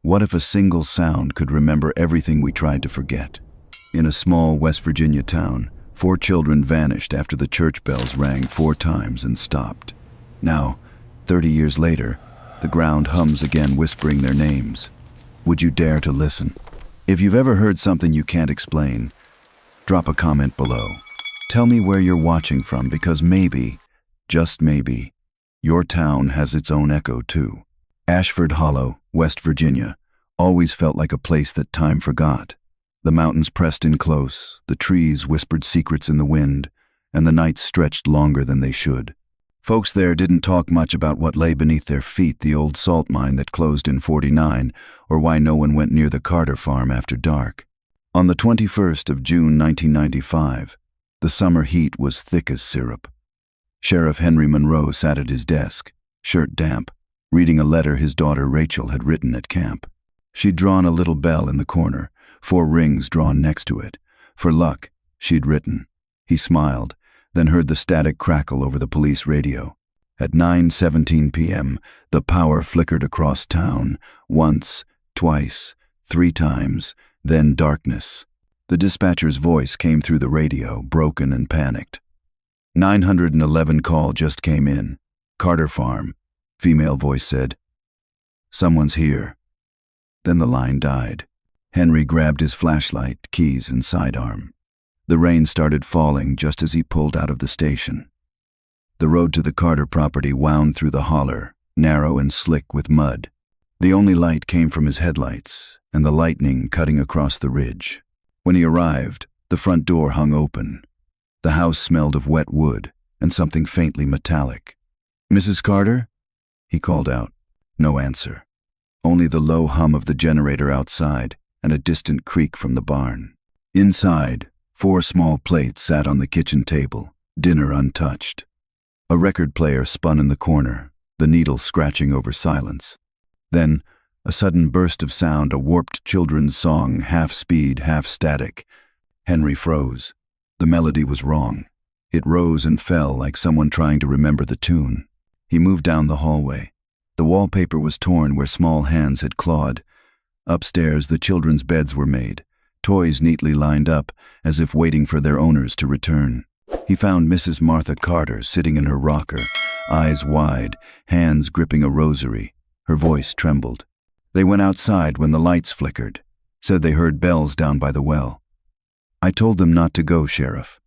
What if a single sound could remember everything we tried to forget? In a small West Virginia town, 4 children vanished after the church bells rang 4 times and stopped. Now, 30 years later, the ground hums again, whispering their names. Would you dare to listen? If you've ever heard something you can't explain, drop a comment below. Tell me where you're watching from, because maybe, just maybe, your town has its own echo too. Ashford Hollow, West Virginia, always felt like a place that time forgot. The mountains pressed in close, the trees whispered secrets in the wind, and the nights stretched longer than they should. Folks there didn't talk much about what lay beneath their feet, the old salt mine that closed in '49, or why no one went near the Carter farm after dark. On the 21st of June 1995, the summer heat was thick as syrup. Sheriff Henry Monroe sat at his desk, shirt damp, reading a letter his daughter Rachel had written at camp. She'd drawn a little bell in the corner, 4 rings drawn next to it. For luck, she'd written. He smiled, then heard the static crackle over the police radio. At 9:17 p.m., the power flickered across town, once, twice, 3 times, then darkness. The dispatcher's voice came through the radio, broken and panicked. 911 call just came in. Carter Farm, female voice said. Someone's here. Then the line died. Henry grabbed his flashlight, keys, and sidearm. The rain started falling just as he pulled out of the station. The road to the Carter property wound through the holler, narrow and slick with mud. The only light came from his headlights and the lightning cutting across the ridge. When he arrived, the front door hung open. The house smelled of wet wood and something faintly metallic. "Mrs. Carter?" he called out. No answer. Only the low hum of the generator outside and a distant creak from the barn. Inside, 4 small plates sat on the kitchen table, dinner untouched. A record player spun in the corner, the needle scratching over silence. Then, a sudden burst of sound, a warped children's song, half speed, half static. Henry froze. The melody was wrong. It rose and fell like someone trying to remember the tune. He moved down the hallway. The wallpaper was torn where small hands had clawed. Upstairs, the children's beds were made, toys neatly lined up, as if waiting for their owners to return. He found Mrs. Martha Carter sitting in her rocker, eyes wide, hands gripping a rosary. Her voice trembled. They went outside when the lights flickered, said they heard bells down by the well. "I told them not to go, Sheriff.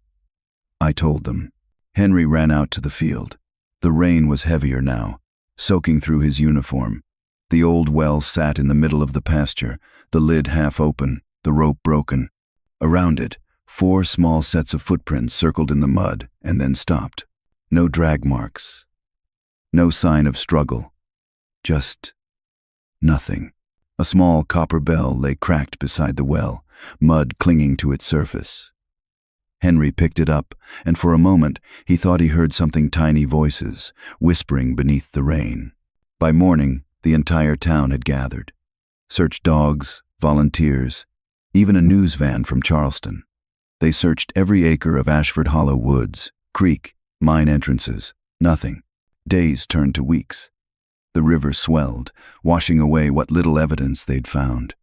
I told them." Henry ran out to the field. The rain was heavier now, soaking through his uniform. The old well sat in the middle of the pasture, the lid half open, the rope broken. Around it, 4 small sets of footprints circled in the mud and then stopped. No drag marks. No sign of struggle. Just nothing. A small copper bell lay cracked beside the well, mud clinging to its surface. Henry picked it up, and for a moment he thought he heard something tiny voices, whispering beneath the rain. By morning, the entire town had gathered. Search dogs, volunteers, even a news van from Charleston. They searched every acre of Ashford Hollow woods, creek, mine entrances. Nothing. Days turned to weeks. The river swelled, washing away what little evidence they'd found.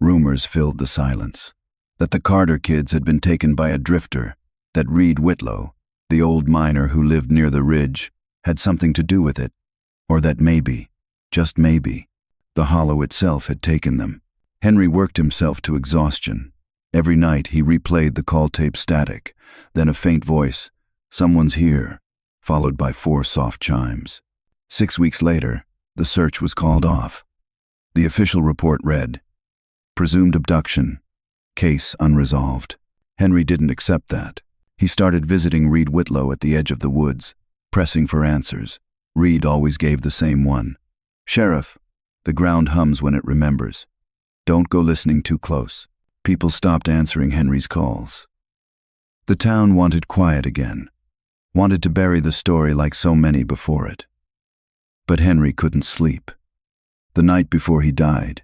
Rumors filled the silence. That the Carter kids had been taken by a drifter, that Reed Whitlow, the old miner who lived near the ridge, had something to do with it, or that maybe, just maybe, the hollow itself had taken them. Henry worked himself to exhaustion. Every night he replayed the call tape static, then a faint voice, "Someone's here," followed by 4 soft chimes. 6 weeks later, the search was called off. The official report read, "Presumed abduction. Case unresolved." Henry didn't accept that. He started visiting Reed Whitlow at the edge of the woods, pressing for answers. Reed always gave the same one. "Sheriff, the ground hums when it remembers. Don't go listening too close." People stopped answering Henry's calls. The town wanted quiet again, wanted to bury the story like so many before it. But Henry couldn't sleep. The night before he died,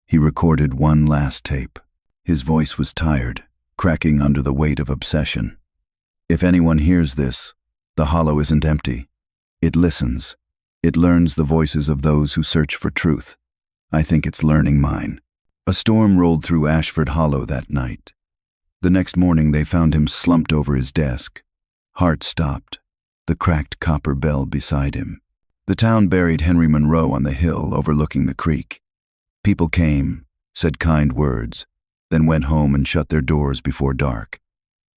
he recorded one last tape. His voice was tired, cracking under the weight of obsession. "If anyone hears this, the hollow isn't empty. It listens. It learns the voices of those who search for truth. I think it's learning mine. A storm rolled through Ashford Hollow that night. The next morning they found him slumped over his desk, heart stopped, the cracked copper bell beside him. The town buried Henry Monroe on the hill overlooking the creek. People came, said kind words, then went home and shut their doors before dark.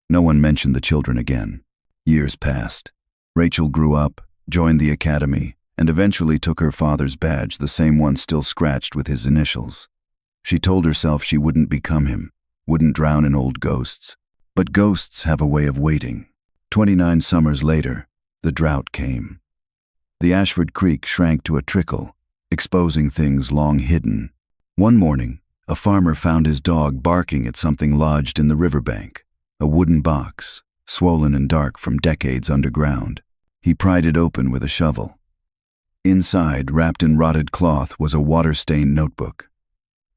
No one mentioned the children again. Years passed. Rachel grew up, joined the academy, and eventually took her father's badge, the same one still scratched with his initials. She told herself she wouldn't become him, wouldn't drown in old ghosts. But ghosts have a way of waiting. 29 summers later, the drought came. The Ashford Creek shrank to a trickle, exposing things long hidden. One morning, a farmer found his dog barking at something lodged in the riverbank, a wooden box, swollen and dark from decades underground. He pried it open with a shovel. Inside, wrapped in rotted cloth, was a water-stained notebook.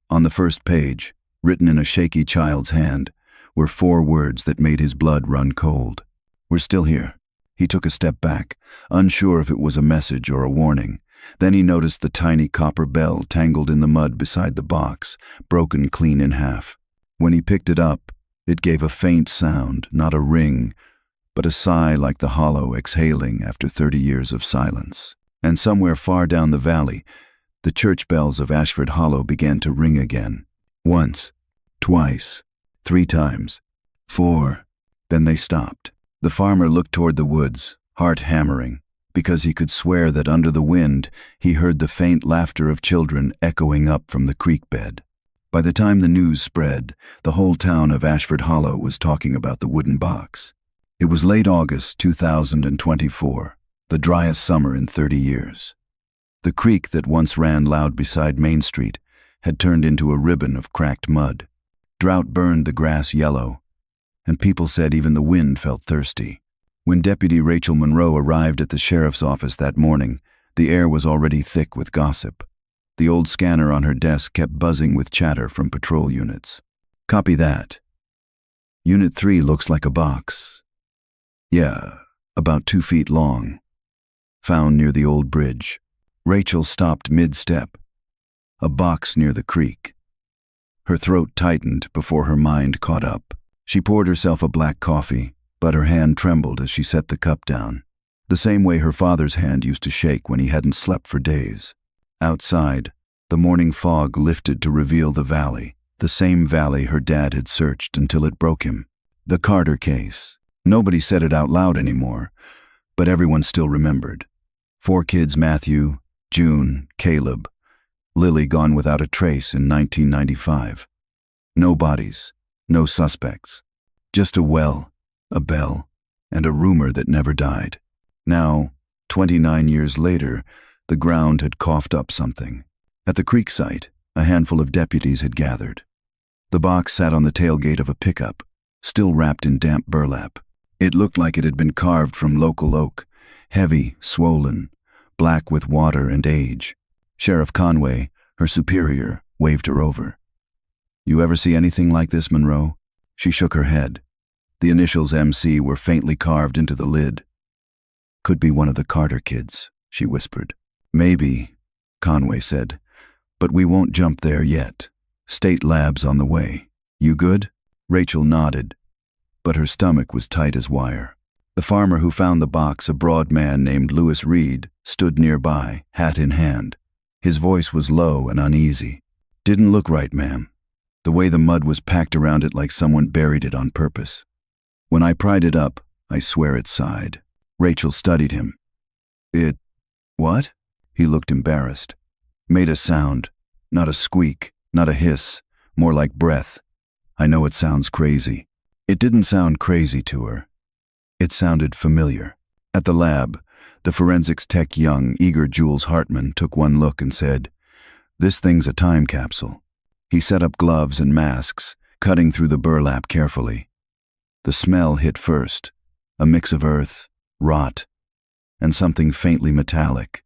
On the first page, written in a shaky child's hand, were 4 words that made his blood run cold. "We're still here." He took a step back, unsure if it was a message or a warning. Then he noticed the tiny copper bell tangled in the mud beside the box, broken clean in half. When he picked it up, it gave a faint sound, not a ring, but a sigh like the hollow exhaling after 30 years of silence. And somewhere far down the valley, the church bells of Ashford Hollow began to ring again. Once, twice, 3 times, 4. Then they stopped. The farmer looked toward the woods, heart hammering, because he could swear that under the wind he heard the faint laughter of children echoing up from the creek bed. By the time the news spread, the whole town of Ashford Hollow was talking about the wooden box. It was late August 2024, the driest summer in 30 years. The creek that once ran loud beside Main Street had turned into a ribbon of cracked mud. Drought burned the grass yellow, and people said even the wind felt thirsty. When Deputy Rachel Monroe arrived at the sheriff's office that morning, the air was already thick with gossip. The old scanner on her desk kept buzzing with chatter from patrol units. "Copy that. Unit 3 looks like a box. Yeah, about 2 feet long. Found near the old bridge." Rachel stopped mid-step. A box near the creek. Her throat tightened before her mind caught up. She poured herself a black coffee, but her hand trembled as she set the cup down, the same way her father's hand used to shake when he hadn't slept for days. Outside, the morning fog lifted to reveal the valley, the same valley her dad had searched until it broke him. The Carter case. Nobody said it out loud anymore, but everyone still remembered. 4 kids: Matthew, June, Caleb, Lily gone without a trace in 1995. No bodies, no suspects. Just a well, a bell, and a rumor that never died. Now, 29 years later, the ground had coughed up something. At the creek site, a handful of deputies had gathered. The box sat on the tailgate of a pickup, still wrapped in damp burlap. It looked like it had been carved from local oak, heavy, swollen, black with water and age. Sheriff Conway, her superior, waved her over. "You ever see anything like this, Monroe?" She shook her head. The initials MC were faintly carved into the lid. "Could be one of the Carter kids," she whispered. "Maybe," Conway said, "but we won't jump there yet. State lab's on the way. You good?" Rachel nodded, but her stomach was tight as wire. The farmer who found the box, a broad man named Lewis Reed, stood nearby, hat in hand. His voice was low and uneasy. "Didn't look right, ma'am. The way the mud was packed around it like someone buried it on purpose. When I pried it up, I swear it sighed." Rachel studied him. "It... what?" He looked embarrassed. "Made a sound. Not a squeak, not a hiss, more like breath. I know it sounds crazy." It didn't sound crazy to her. It sounded familiar. At the lab, the forensics tech young, eager Jules Hartman took one look and said, "This thing's a time capsule." He set up gloves and masks, cutting through the burlap carefully. The smell hit first, a mix of earth, rot, and something faintly metallic.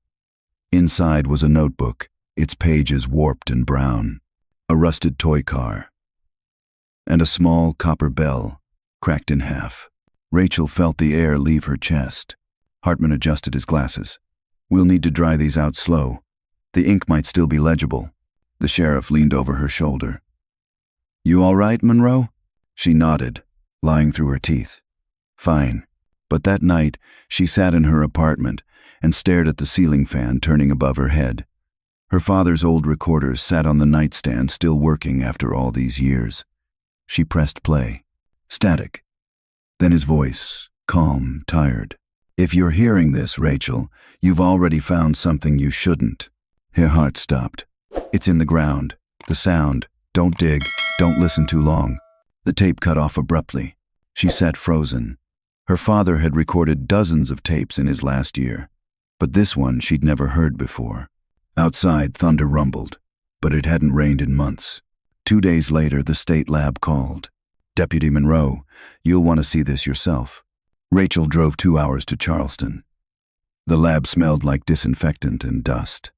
Inside was a notebook, its pages warped and brown, a rusted toy car, and a small copper bell, cracked in half. Rachel felt the air leave her chest. Hartman adjusted his glasses. "We'll need to dry these out slow. The ink might still be legible." The sheriff leaned over her shoulder. "You all right, Monroe?" She nodded, lying through her teeth. "Fine." But that night, she sat in her apartment and stared at the ceiling fan turning above her head. Her father's old recorders sat on the nightstand, still working after all these years. She pressed play. Static. Then his voice, calm, tired. "If you're hearing this, Rachel, you've already found something you shouldn't." Her heart stopped. "It's in the ground. The sound. Don't dig. Don't listen too long." The tape cut off abruptly. She sat frozen. Her father had recorded dozens of tapes in his last year, but this one she'd never heard before. Outside, thunder rumbled, but it hadn't rained in months. 2 days later, the state lab called. "Deputy Monroe, you'll want to see this yourself." Rachel drove 2 hours to Charleston. The lab smelled like disinfectant and dust.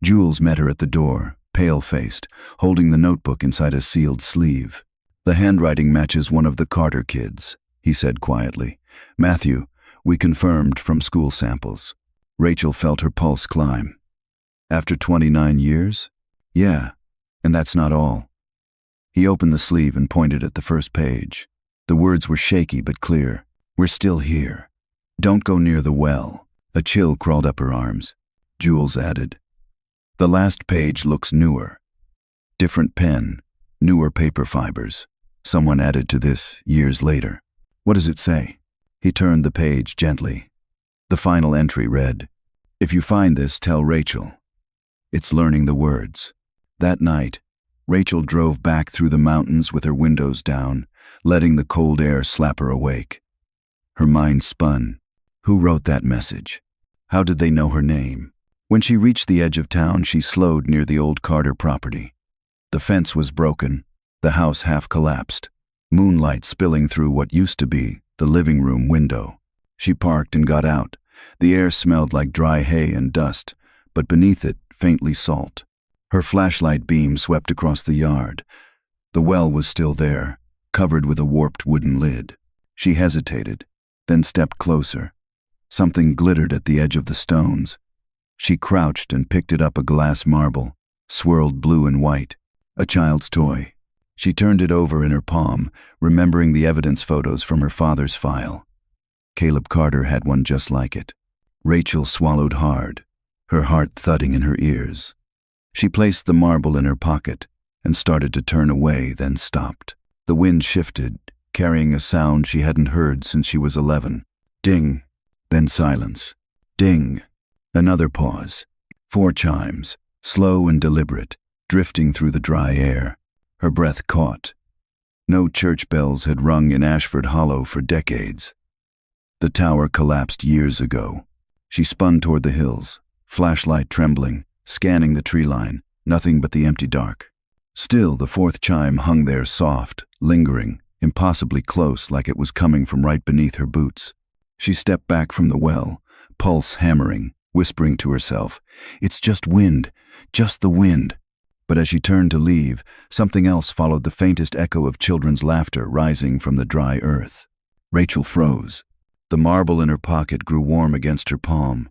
Jules met her at the door, pale-faced, holding the notebook inside a sealed sleeve. "The handwriting matches one of the Carter kids," he said quietly. "Matthew, we confirmed from school samples." Rachel felt her pulse climb. "After 29 years? Yeah, and that's not all." He opened the sleeve and pointed at the first page. The words were shaky but clear. "We're still here. Don't go near the well." A chill crawled up her arms. Jules added, "The last page looks newer. Different pen, newer paper fibers. Someone added to this years later." "What does it say?" He turned the page gently. The final entry read, "If you find this, tell Rachel." It's learning the words. That night, Rachel drove back through the mountains with her windows down, letting the cold air slap her awake. Her mind spun. Who wrote that message? How did they know her name? When she reached the edge of town, she slowed near the old Carter property. The fence was broken, the house half collapsed, moonlight spilling through what used to be the living room window. She parked and got out. The air smelled like dry hay and dust, but beneath it, faintly salt. Her flashlight beam swept across the yard. The well was still there, covered with a warped wooden lid. She hesitated, then stepped closer. Something glittered at the edge of the stones. She crouched and picked it up, a glass marble, swirled blue and white, a child's toy. She turned it over in her palm, remembering the evidence photos from her father's file. Caleb Carter had one just like it. Rachel swallowed hard, her heart thudding in her ears. She placed the marble in her pocket and started to turn away, then stopped. The wind shifted, carrying a sound she hadn't heard since she was 11. Ding, then silence. Ding. Another pause. 4 chimes, slow and deliberate, drifting through the dry air. Her breath caught. No church bells had rung in Ashford Hollow for decades. The tower collapsed years ago. She spun toward the hills, flashlight trembling, scanning the tree line, nothing but the empty dark. Still, the 4th chime hung there, soft, lingering, impossibly close, like it was coming from right beneath her boots. She stepped back from the well, pulse hammering, whispering to herself, "It's just wind, just the wind." But as she turned to leave, something else followed, the faintest echo of children's laughter rising from the dry earth. Rachel froze. The marble in her pocket grew warm against her palm,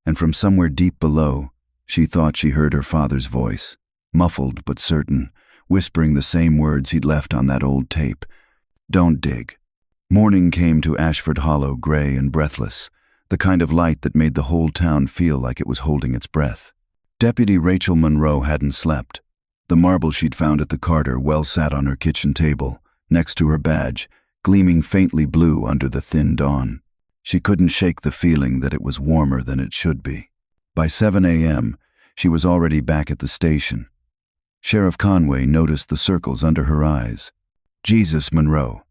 and from somewhere deep below, she thought she heard her father's voice, muffled but certain, whispering the same words he'd left on that old tape. "Don't dig." Morning came to Ashford Hollow, gray and breathless, the kind of light that made the whole town feel like it was holding its breath. Deputy Rachel Monroe hadn't slept. The marble she'd found at the Carter well sat on her kitchen table, next to her badge, gleaming faintly blue under the thin dawn. She couldn't shake the feeling that it was warmer than it should be. By 7 a.m., she was already back at the station. Sheriff Conway noticed the circles under her eyes. "Jesus, Monroe,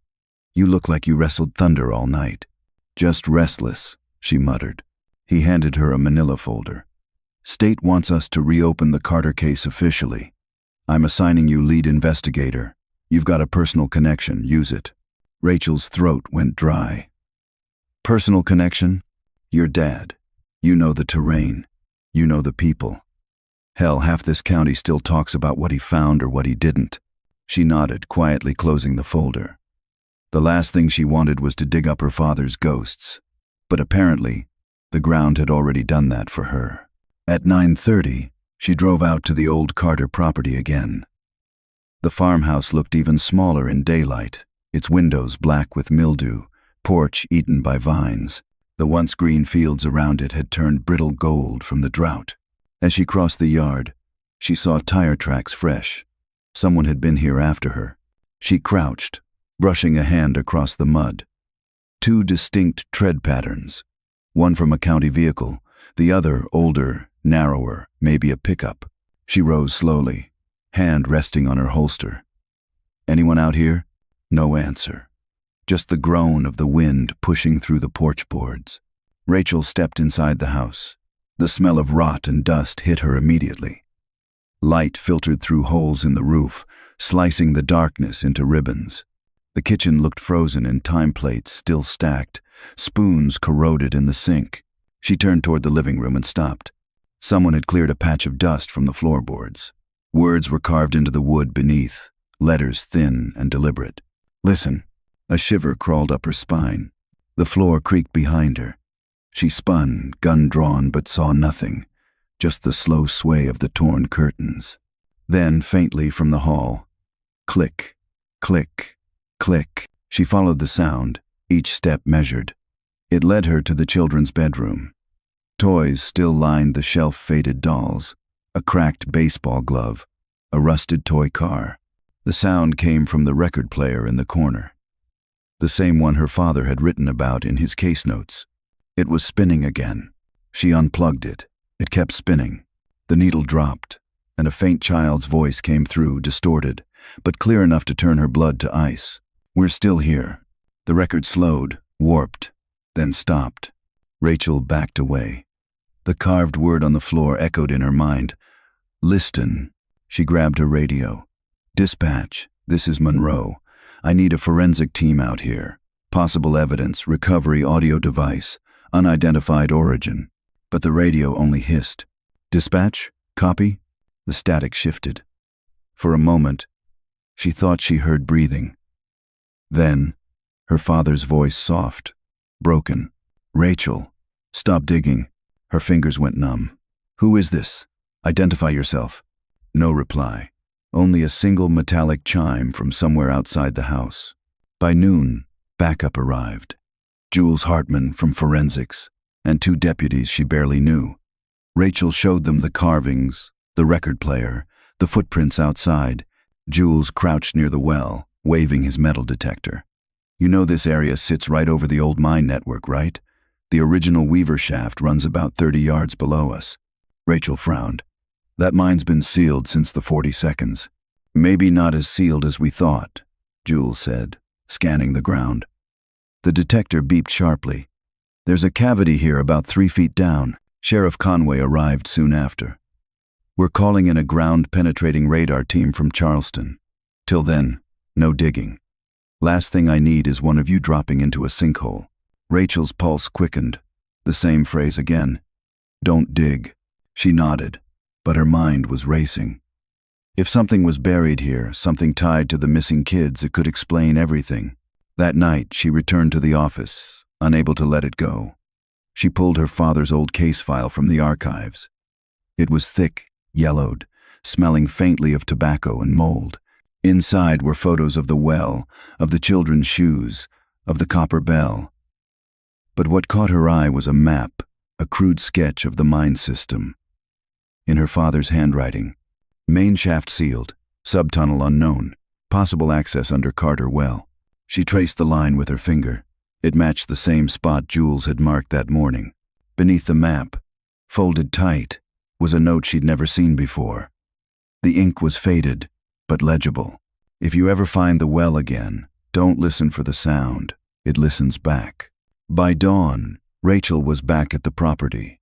you look like you wrestled thunder all night." "Just restless," she muttered. He handed her a manila folder. "State wants us to reopen the Carter case officially. I'm assigning you lead investigator. You've got a personal connection, use it." Rachel's throat went dry. "Personal connection? Your dad. You know the terrain. You know the people. Hell, half this county still talks about what he found or what he didn't." She nodded, quietly closing the folder. The last thing she wanted was to dig up her father's ghosts. But apparently, the ground had already done that for her. At 9:30, She drove out to the old Carter property again. The farmhouse looked even smaller in daylight, its windows black with mildew, porch eaten by vines. The once green fields around it had turned brittle gold from the drought. As she crossed the yard, she saw tire tracks fresh. Someone had been here after her. She crouched, brushing a hand across the mud. Two distinct tread patterns, one from a county vehicle, the other older, narrower, maybe a pickup. She rose slowly, hand resting on her holster. Anyone out here? No answer. Just the groan of the wind pushing through the porch boards. Rachel stepped inside the house. The smell of rot and dust hit her immediately. Light filtered through holes in the roof, slicing the darkness into ribbons. The kitchen looked frozen in time plates still stacked, spoons corroded in the sink. She turned toward the living room and stopped. Someone had cleared a patch of dust from the floorboards. Words were carved into the wood beneath, letters thin and deliberate. Listen. A shiver crawled up her spine. The floor creaked behind her. She spun, gun drawn, but saw nothing, just the slow sway of the torn curtains. Then, faintly from the hall, click, click, click. She followed the sound, each step measured. It led her to the children's bedroom. Toys still lined the shelf-faded dolls, a cracked baseball glove, a rusted toy car. The sound came from the record player in the corner, the same one her father had written about in his case notes. It was spinning again. She unplugged it. It kept spinning. The needle dropped, and a faint child's voice came through, distorted, but clear enough to turn her blood to ice. We're still here. The record slowed, warped, then stopped. Rachel backed away. The carved word on the floor echoed in her mind. Listen. She grabbed her radio. Dispatch, this is Monroe. I need a forensic team out here. Possible evidence, recovery audio device, unidentified origin. But the radio only hissed. Dispatch? Copy? The static shifted. For a moment, she thought she heard breathing. Then, her father's voice soft, broken. Rachel, stop digging. Her fingers went numb. Who is this? Identify yourself. No reply. Only a single metallic chime from somewhere outside the house. By noon, backup arrived. Jules Hartman from forensics, and two deputies she barely knew. Rachel showed them the carvings, the record player, the footprints outside. Jules crouched near the well, waving his metal detector. You know this area sits right over the old mine network, right? The original Weaver shaft runs about 30 yards below us. Rachel frowned. That mine's been sealed since the 42nds. Maybe not as sealed as we thought, Jules said, scanning the ground. The detector beeped sharply. There's a cavity here about 3 feet down. Sheriff Conway arrived soon after. We're calling in a ground-penetrating radar team from Charleston. Till then, no digging. Last thing I need is one of you dropping into a sinkhole. Rachel's pulse quickened. The same phrase again. Don't dig. She nodded, but her mind was racing. If something was buried here, something tied to the missing kids, it could explain everything. That night, she returned to the office, unable to let it go. She pulled her father's old case file from the archives. It was thick, yellowed, smelling faintly of tobacco and mold. Inside were photos of the well, of the children's shoes, of the copper bell. But what caught her eye was a map, a crude sketch of the mine system. In her father's handwriting, main shaft sealed, subtunnel unknown, possible access under Carter well. She traced the line with her finger. It matched the same spot Jules had marked that morning. Beneath the map, folded tight, was a note she'd never seen before. The ink was faded, but legible. If you ever find the well again, don't listen for the sound. It listens back. By dawn, Rachel was back at the property.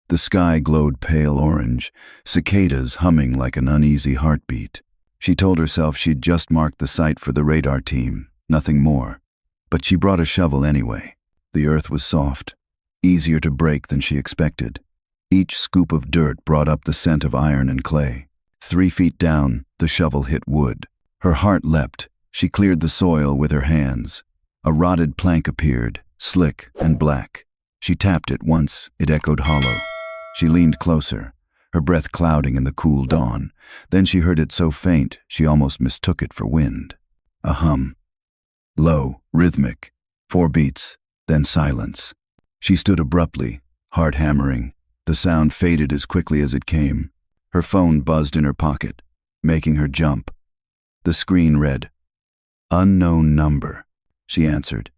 The sky glowed pale orange, cicadas humming like an uneasy heartbeat. She told herself she'd just marked the site for the radar team, nothing more. But she brought a shovel anyway. The earth was soft, easier to break than she expected. Each scoop of dirt brought up the scent of iron and clay. 3 feet down, the shovel hit wood. Her heart leapt. She cleared the soil with her hands. A rotted plank appeared, slick and black. She tapped it once. It echoed hollow. She leaned closer. her breath clouding in the cool dawn. Then she heard it so faint she almost mistook it for wind. A hum. Low, rhythmic. 4 beats, then silence. She stood abruptly, heart hammering. The sound faded as quickly as it came. Her phone buzzed in her pocket, making her jump. The screen read, "Unknown number." She answered.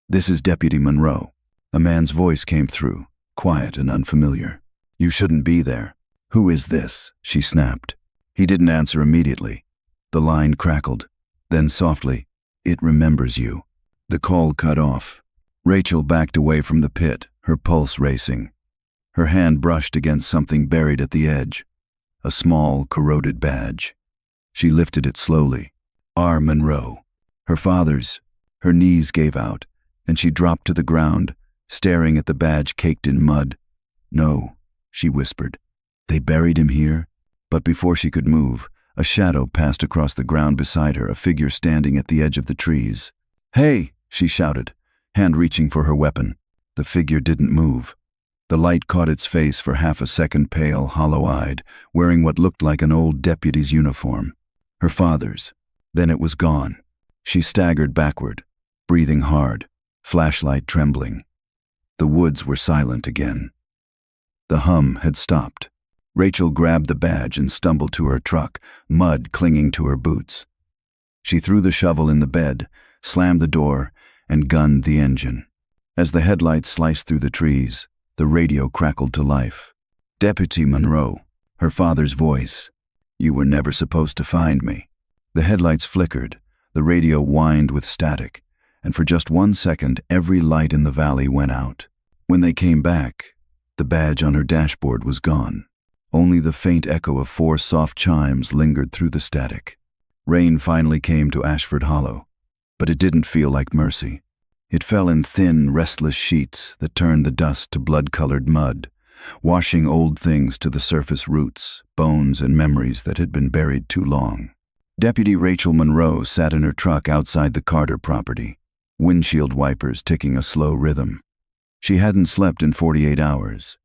"This is Deputy Monroe." A man's voice came through, quiet and unfamiliar. "You shouldn't be there." "Who is this?" she snapped. He didn't answer immediately. The line crackled. Then softly, "It remembers you." The call cut off. Rachel backed away from the pit, her pulse racing. Her hand brushed against something buried at the edge. A small, corroded badge. She lifted it slowly. R. Monroe. Her father's. Her knees gave out, and she dropped to the ground, staring at the badge caked in mud. "No," she whispered. "They buried him here?" But before she could move, a shadow passed across the ground beside her, a figure standing at the edge of the trees. "Hey!" she shouted, hand reaching for her weapon. The figure didn't move. The light caught its face for half a second, pale, hollow-eyed, wearing what looked like an old deputy's uniform. Her father's. Then it was gone. She staggered backward, breathing hard, flashlight trembling. The woods were silent again. The hum had stopped. Rachel grabbed the badge and stumbled to her truck, mud clinging to her boots. She threw the shovel in the bed, slammed the door, and gunned the engine. As the headlights sliced through the trees, the radio crackled to life. "Deputy Monroe," her father's voice. "You were never supposed to find me." The headlights flickered, the radio whined with static, and for just 1 second every light in the valley went out. When they came back, the badge on her dashboard was gone. Only the faint echo of 4 soft chimes lingered through the static. Rain finally came to Ashford Hollow, but it didn't feel like mercy. It fell in thin, restless sheets that turned the dust to blood-colored mud, washing old things to the surface, roots, bones, and memories that had been buried too long. Deputy Rachel Monroe sat in her truck outside the Carter property, windshield wipers ticking a slow rhythm. She hadn't slept in 48 hours.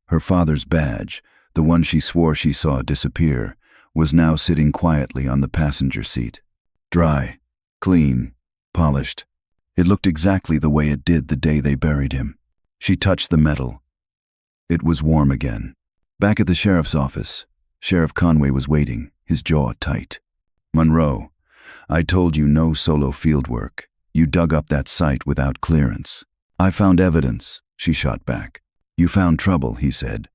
Her father's badge, the one she swore she saw disappear, was now sitting quietly on the passenger seat. Dry, clean, polished. It looked exactly the way it did the day they buried him. She touched the metal. It was warm again. Back at the sheriff's office, Sheriff Conway was waiting, his jaw tight. "Monroe, I told you no solo field work. You dug up that site without clearance." "I found evidence," she shot back. "You found trouble," he said.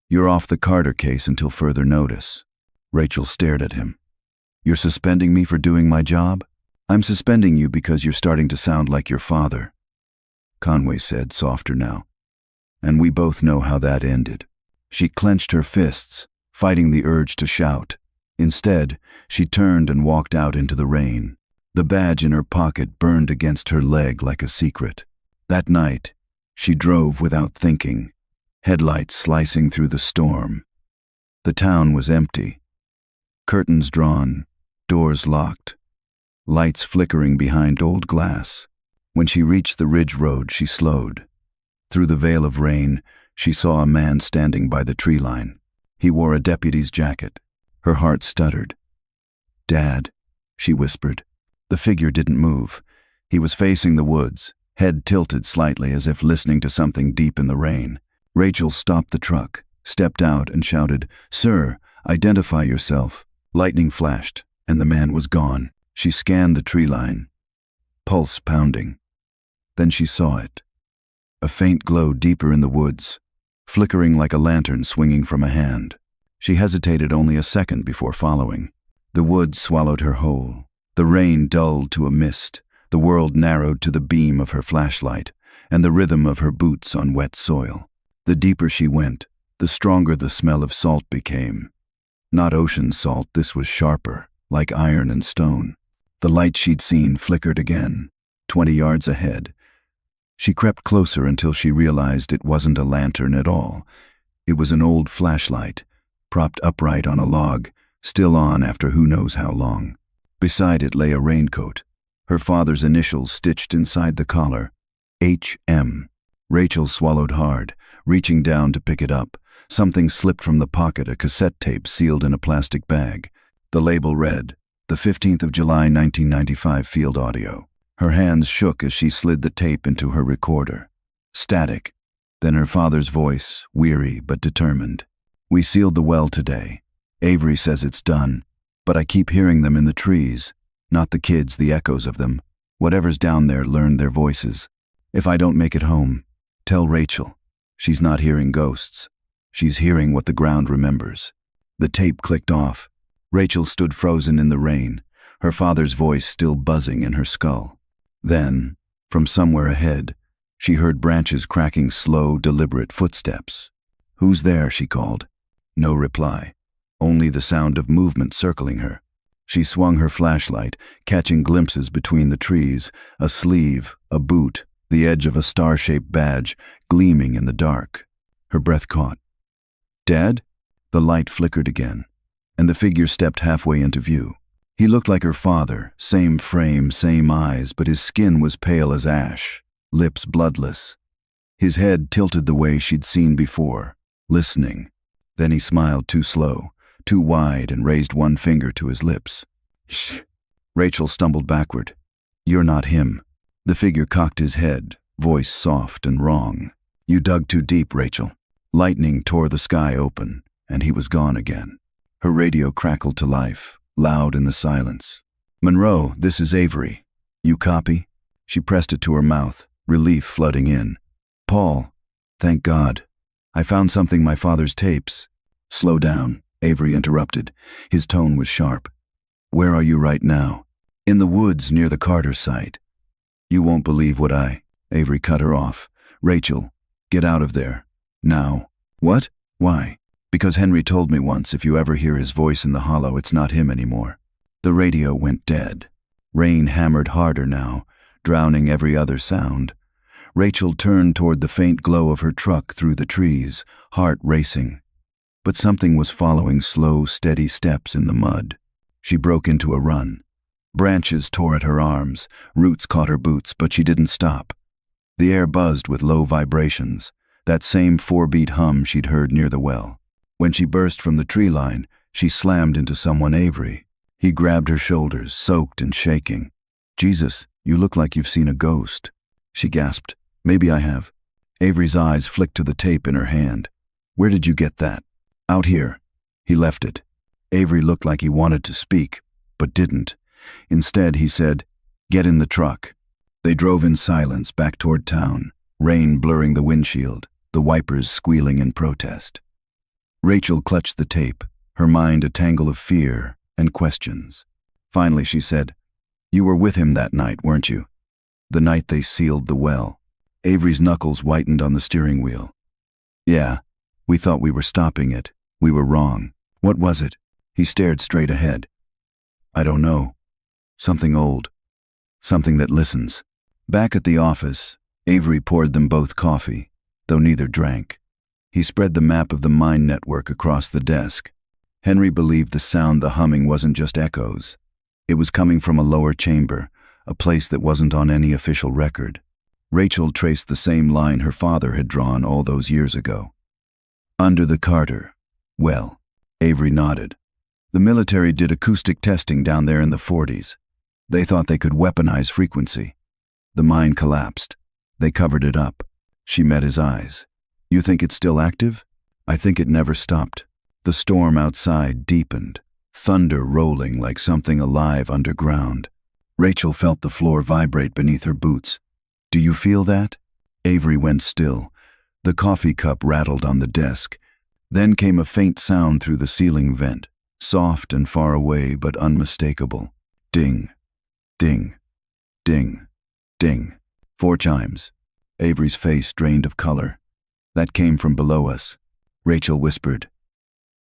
"You're off the Carter case until further notice." Rachel stared at him. "You're suspending me for doing my job?" "I'm suspending you because you're starting to sound like your father," Conway said, softer now. "And we both know how that ended." She clenched her fists, fighting the urge to shout. Instead, she turned and walked out into the rain. The badge in her pocket burned against her leg like a secret. That night, she drove without thinking, headlights slicing through the storm. The town was empty. Curtains drawn, doors locked, lights flickering behind old glass. When she reached the ridge road, she slowed. Through the veil of rain, she saw a man standing by the tree line. He wore a deputy's jacket. Her heart stuttered. "Dad," she whispered. The figure didn't move. He was facing the woods, head tilted slightly as if listening to something deep in the rain. Rachel stopped the truck, stepped out, and shouted, "Sir, identify yourself." Lightning flashed, and the man was gone. She scanned the tree line, pulse pounding. Then she saw it. A faint glow deeper in the woods, flickering like a lantern swinging from a hand. She hesitated only a second before following. The woods swallowed her whole. The rain dulled to a mist. The world narrowed to the beam of her flashlight and the rhythm of her boots on wet soil. The deeper she went, the stronger the smell of salt became. Not ocean salt, this was sharper, like iron and stone. The light she'd seen flickered again, 20 yards ahead. She crept closer until she realized it wasn't a lantern at all. It was an old flashlight, propped upright on a log, still on after who knows how long. Beside it lay a raincoat, her father's initials stitched inside the collar. H.M. Rachel swallowed hard, reaching down to pick it up, Something slipped from the pocket, a cassette tape sealed in a plastic bag. The label read, "The 15th of July, 1995 Field Audio." Her hands shook as she slid the tape into her recorder. Static. Then her father's voice, weary but determined. "We sealed the well today. Avery says it's done, but I keep hearing them in the trees. Not the kids, the echoes of them. Whatever's down there learned their voices. If I don't make it home, tell Rachel. She's not hearing ghosts. She's hearing what the ground remembers." The tape clicked off. Rachel stood frozen in the rain, her father's voice still buzzing in her skull. Then, from somewhere ahead, she heard branches cracking slow, deliberate footsteps. "Who's there?" she called. No reply, only the sound of movement circling her. She swung her flashlight, catching glimpses between the trees, a sleeve, a boot, the edge of a star-shaped badge gleaming in the dark. Her breath caught. "Dad?" The light flickered again, and the figure stepped halfway into view. He looked like her father, same frame, same eyes, but his skin was pale as ash, lips bloodless. His head tilted the way she'd seen before, listening. Then he smiled too slow, too wide, and raised one finger to his lips. "Shh." Rachel stumbled backward. "You're not him." The figure cocked his head, voice soft and wrong. "You dug too deep, Rachel." Lightning tore the sky open, and he was gone again. Her radio crackled to life, loud in the silence. "Monroe, this is Avery. You copy?" She pressed it to her mouth, relief flooding in. "Paul, thank God. I found something, my father's tapes." "Slow down," Avery interrupted. His tone was sharp. "Where are you right now?" "In the woods near the Carter site." "You won't believe what Avery cut her off. "Rachel, get out of there. Now." "What? Why?" "Because Henry told me once, if you ever hear his voice in the hollow, it's not him anymore." The radio went dead. Rain hammered harder now, drowning every other sound. Rachel turned toward the faint glow of her truck through the trees, heart racing. But something was following slow, steady steps in the mud. She broke into a run. Branches tore at her arms, roots caught her boots, but she didn't stop. The air buzzed with low vibrations, that same 4-beat hum she'd heard near the well. When she burst from the tree line, she slammed into someone, Avery. He grabbed her shoulders, soaked and shaking. "Jesus, you look like you've seen a ghost." She gasped. "Maybe I have." Avery's eyes flicked to the tape in her hand. "Where did you get that?" "Out here." He left it. Avery looked like he wanted to speak, but didn't. Instead, he said, "Get in the truck." They drove in silence back toward town, rain blurring the windshield, the wipers squealing in protest. Rachel clutched the tape, her mind a tangle of fear and questions. Finally, she said, "You were with him that night, weren't you?" "The night they sealed the well." Avery's knuckles whitened on the steering wheel. "Yeah, we thought we were stopping it. We were wrong." "What was it?" He stared straight ahead. "I don't know. Something old. Something that listens." Back at the office, Avery poured them both coffee, though neither drank. He spread the map of the mine network across the desk. Henry believed the sound, the humming, wasn't just echoes. It was coming from a lower chamber, a place that wasn't on any official record. Rachel traced the same line her father had drawn all those years ago. "Under the Carter." "Well," Avery nodded. "The military did acoustic testing down there in the 40s. They thought they could weaponize frequency. The mine collapsed. They covered it up." She met his eyes. "You think it's still active?" "I think it never stopped." The storm outside deepened, thunder rolling like something alive underground. Rachel felt the floor vibrate beneath her boots. "Do you feel that?" Avery went still. The coffee cup rattled on the desk. Then came a faint sound through the ceiling vent, soft and far away but unmistakable. Ding, ding, ding, ding. 4 chimes. Avery's face drained of color. "That came from below us," Rachel whispered.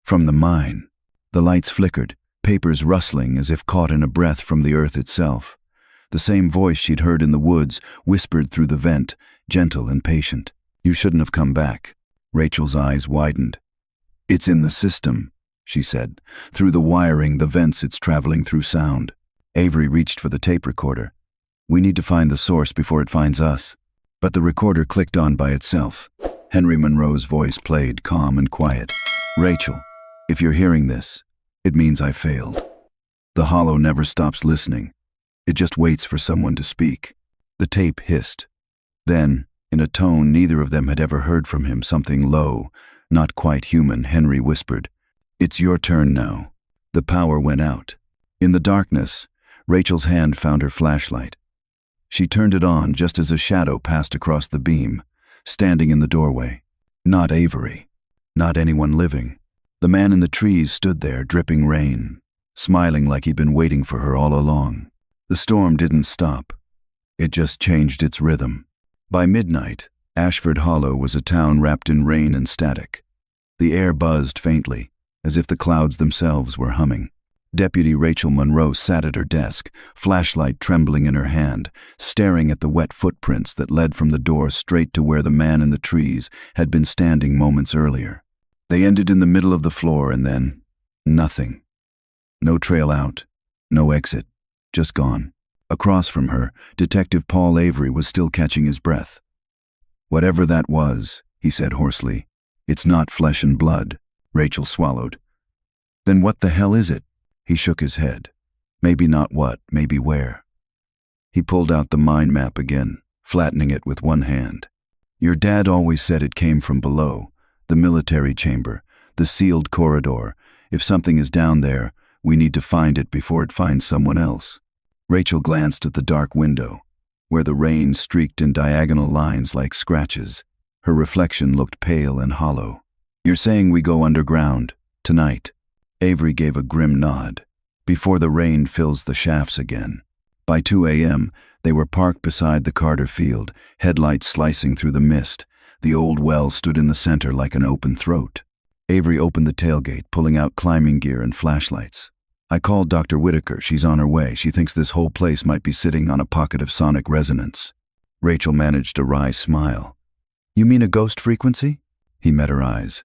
"From the mine." The lights flickered, papers rustling as if caught in a breath from the earth itself. The same voice she'd heard in the woods whispered through the vent, gentle and patient. "You shouldn't have come back." Rachel's eyes widened. "It's in the system," she said. "Through the wiring, the vents it's traveling through sound." Avery reached for the tape recorder. "We need to find the source before it finds us." But the recorder clicked on by itself. Henry Monroe's voice played, calm and quiet. "Rachel, if you're hearing this, it means I failed." The hollow never stops listening. It just waits for someone to speak. The tape hissed. Then, in a tone neither of them had ever heard from him, something low, not quite human, Henry whispered, "It's your turn now." The power went out. In the darkness, Rachel's hand found her flashlight. She turned it on just as a shadow passed across the beam, standing in the doorway. Not Avery. Not anyone living. The man in the trees stood there, dripping rain, smiling like he'd been waiting for her all along. The storm didn't stop. It just changed its rhythm. By midnight, Ashford Hollow was a town wrapped in rain and static. The air buzzed faintly, as if the clouds themselves were humming. Deputy Rachel Monroe sat at her desk, flashlight trembling in her hand, staring at the wet footprints that led from the door straight to where the man in the trees had been standing moments earlier. They ended in the middle of the floor and then nothing. No trail out, no exit, just gone. Across from her, Detective Paul Avery was still catching his breath. "Whatever that was," he said hoarsely, "it's not flesh and blood." Rachel swallowed. "Then what the hell is it?" He shook his head. "Maybe not what, maybe where." He pulled out the mind map again, flattening it with one hand. "Your dad always said it came from below, the military chamber, the sealed corridor. If something is down there, we need to find it before it finds someone else." Rachel glanced at the dark window, where the rain streaked in diagonal lines like scratches. Her reflection looked pale and hollow. "You're saying we go underground, tonight?" Avery gave a grim nod. "Before the rain fills the shafts again." By 2 a.m., they were parked beside the Carter field, headlights slicing through the mist. The old well stood in the center like an open throat. Avery opened the tailgate, pulling out climbing gear and flashlights. "I called Dr. Whitaker. She's on her way. She thinks this whole place might be sitting on a pocket of sonic resonance." Rachel managed a wry smile. "You mean a ghost frequency?" He met her eyes.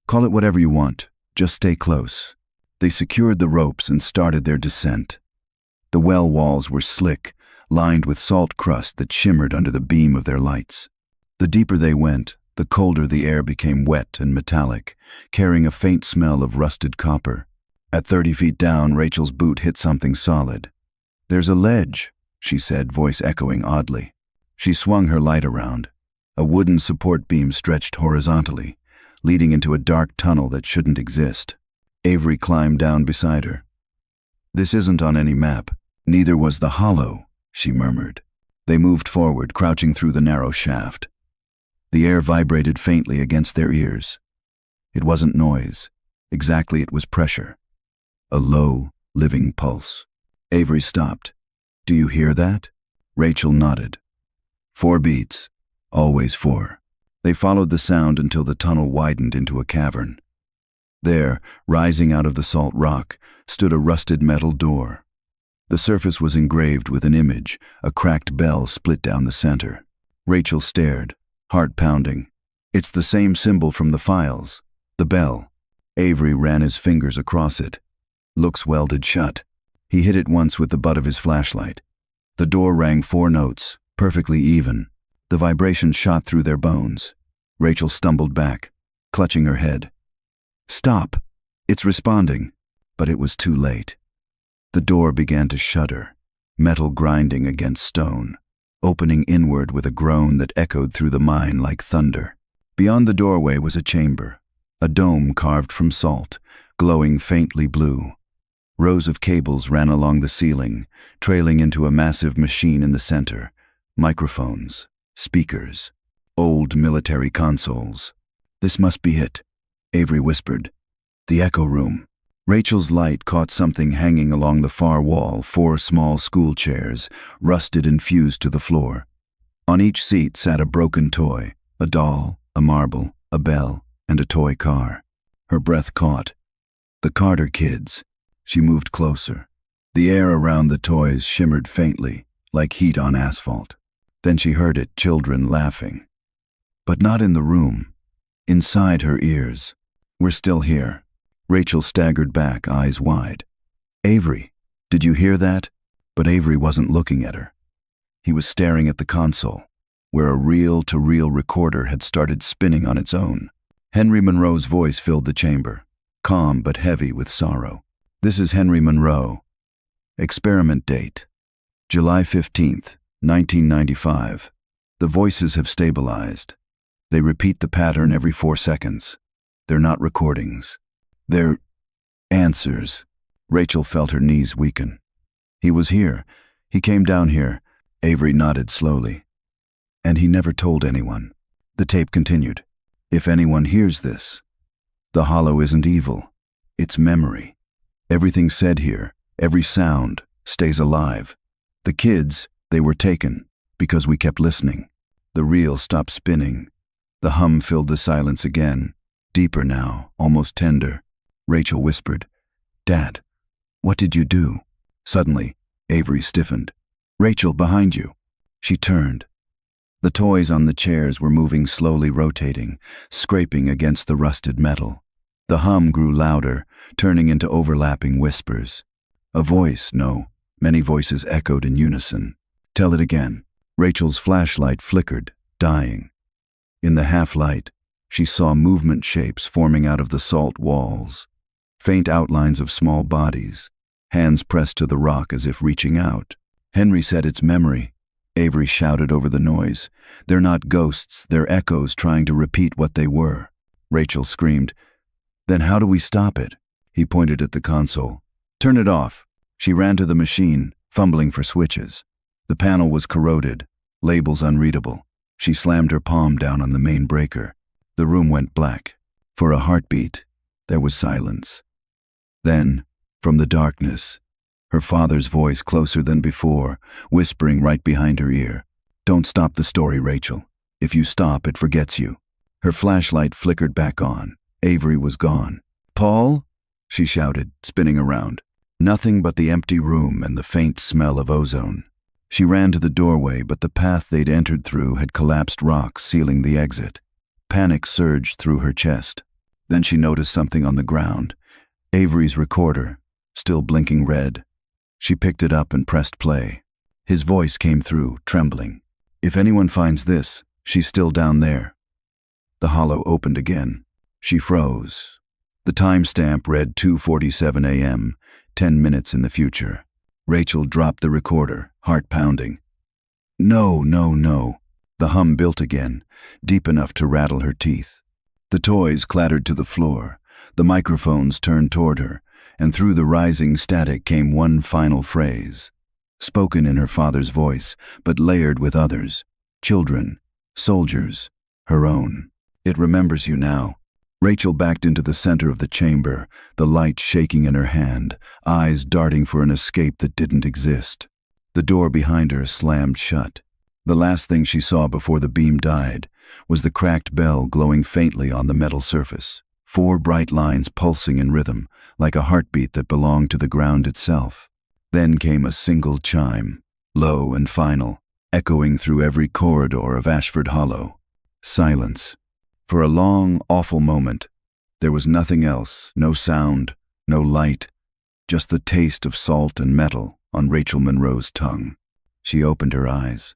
"Call it whatever you want. Just stay close." They secured the ropes and started their descent. The well walls were slick, lined with salt crust that shimmered under the beam of their lights. The deeper they went, the colder the air became, wet and metallic, carrying a faint smell of rusted copper. At 30 feet down, Rachel's boot hit something solid. "There's a ledge," she said, voice echoing oddly. She swung her light around. A wooden support beam stretched horizontally, leading into a dark tunnel that shouldn't exist. Avery climbed down beside her. "This isn't on any map. Neither was the hollow," she murmured. They moved forward, crouching through the narrow shaft. The air vibrated faintly against their ears. It wasn't noise. Exactly, it was pressure. A low, living pulse. Avery stopped. "Do you hear that?" Rachel nodded. 4 beats. Always 4. They followed the sound until the tunnel widened into a cavern. There, rising out of the salt rock, stood a rusted metal door. The surface was engraved with an image, a cracked bell split down the center. Rachel stared, heart pounding. "It's the same symbol from the files. The bell." Avery ran his fingers across it. "Looks welded shut." He hit it once with the butt of his flashlight. The door rang 4 notes, perfectly even. The vibration shot through their bones. Rachel stumbled back, clutching her head. "Stop! It's responding." But it was too late. The door began to shudder, metal grinding against stone, opening inward with a groan that echoed through the mine like thunder. Beyond the doorway was a chamber, a dome carved from salt, glowing faintly blue. Rows of cables ran along the ceiling, trailing into a massive machine in the center. Microphones, speakers, old military consoles. "This must be it," Avery whispered. "The echo room." Rachel's light caught something hanging along the far wall, 4 small school chairs, rusted and fused to the floor. On each seat sat a broken toy, a doll, a marble, a bell, and a toy car. Her breath caught. The Carter kids. She moved closer. The air around the toys shimmered faintly, like heat on asphalt. Then she heard it, children laughing. But not in the room. Inside her ears. "We're still here." Rachel staggered back, eyes wide. "Avery, did you hear that?" But Avery wasn't looking at her. He was staring at the console, where a reel-to-reel recorder had started spinning on its own. Henry Monroe's voice filled the chamber, calm but heavy with sorrow. "This is Henry Monroe. Experiment date: July 15th, 1995. The voices have stabilized. They repeat the pattern every 4 seconds. They're not recordings. They're answers." Rachel felt her knees weaken. "He was here. He came down here." Avery nodded slowly. "And he never told anyone." The tape continued. "If anyone hears this, the hollow isn't evil. It's memory. Everything said here, every sound, stays alive. The kids, they were taken because we kept listening." The reel stopped spinning. The hum filled the silence again, deeper now, almost tender. Rachel whispered, "Dad, what did you do?" Suddenly, Avery stiffened. "Rachel, behind you." She turned. The toys on the chairs were moving slowly, rotating, scraping against the rusted metal. The hum grew louder, turning into overlapping whispers. A voice, no, many voices echoed in unison. "Tell it again." Rachel's flashlight flickered, dying. In the half-light, she saw movement shapes forming out of the salt walls, faint outlines of small bodies, hands pressed to the rock as if reaching out. Henry said it's memory. Avery shouted over the noise. "They're not ghosts, they're echoes trying to repeat what they were." Rachel screamed, "Then how do we stop it?" He pointed at the console. "Turn it off." She ran to the machine, fumbling for switches. The panel was corroded, labels unreadable. She slammed her palm down on the main breaker. The room went black. For a heartbeat, there was silence. Then, from the darkness, her father's voice closer than before, whispering right behind her ear. "Don't stop the story, Rachel. If you stop, it forgets you." Her flashlight flickered back on. Avery was gone. "Paul?" she shouted, spinning around. Nothing but the empty room and the faint smell of ozone. She ran to the doorway, but the path they'd entered through had collapsed rocks sealing the exit. Panic surged through her chest. Then she noticed something on the ground. Avery's recorder, still blinking red. She picked it up and pressed play. His voice came through, trembling. "If anyone finds this, she's still down there." The hollow opened again. She froze. The timestamp read 2:47 a.m., 10 minutes in the future. Rachel dropped the recorder, heart pounding. "No, no, no." The hum built again, deep enough to rattle her teeth. The toys clattered to the floor. The microphones turned toward her, and through the rising static came one final phrase, spoken in her father's voice, but layered with others. Children, soldiers, her own. "It remembers you now." Rachel backed into the center of the chamber, the light shaking in her hand, eyes darting for an escape that didn't exist. The door behind her slammed shut. The last thing she saw before the beam died was the cracked bell glowing faintly on the metal surface. 4 bright lines pulsing in rhythm, like a heartbeat that belonged to the ground itself. Then came a single chime, low and final, echoing through every corridor of Ashford Hollow. Silence. For a long, awful moment, there was nothing else, no sound, no light, just the taste of salt and metal on Rachel Monroe's tongue. She opened her eyes.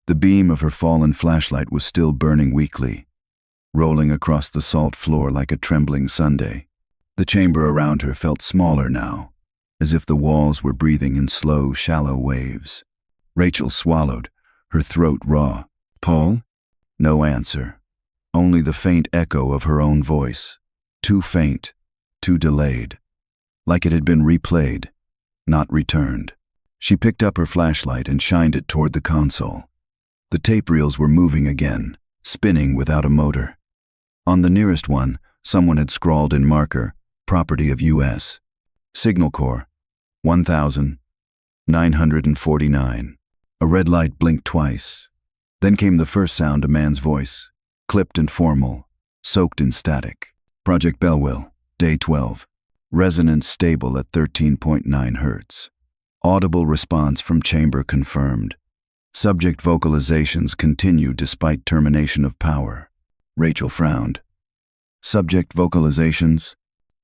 The beam of her fallen flashlight was still burning weakly, rolling across the salt floor like a trembling sundae. The chamber around her felt smaller now, as if the walls were breathing in slow, shallow waves. Rachel swallowed, her throat raw. "Paul?" No answer. Only the faint echo of her own voice. Too faint, too delayed. Like it had been replayed, not returned. She picked up her flashlight and shined it toward the console. The tape reels were moving again, spinning without a motor. On the nearest one, someone had scrawled in marker, "Property of U.S. Signal Corps, 1,949. A red light blinked twice. Then came the first sound, a man's voice, clipped and formal, soaked in static. "Project Bellwill, day 12. Resonance stable at 13.9 Hz. Audible response from chamber confirmed. Subject vocalizations continue despite termination of power." Rachel frowned. "Subject vocalizations?"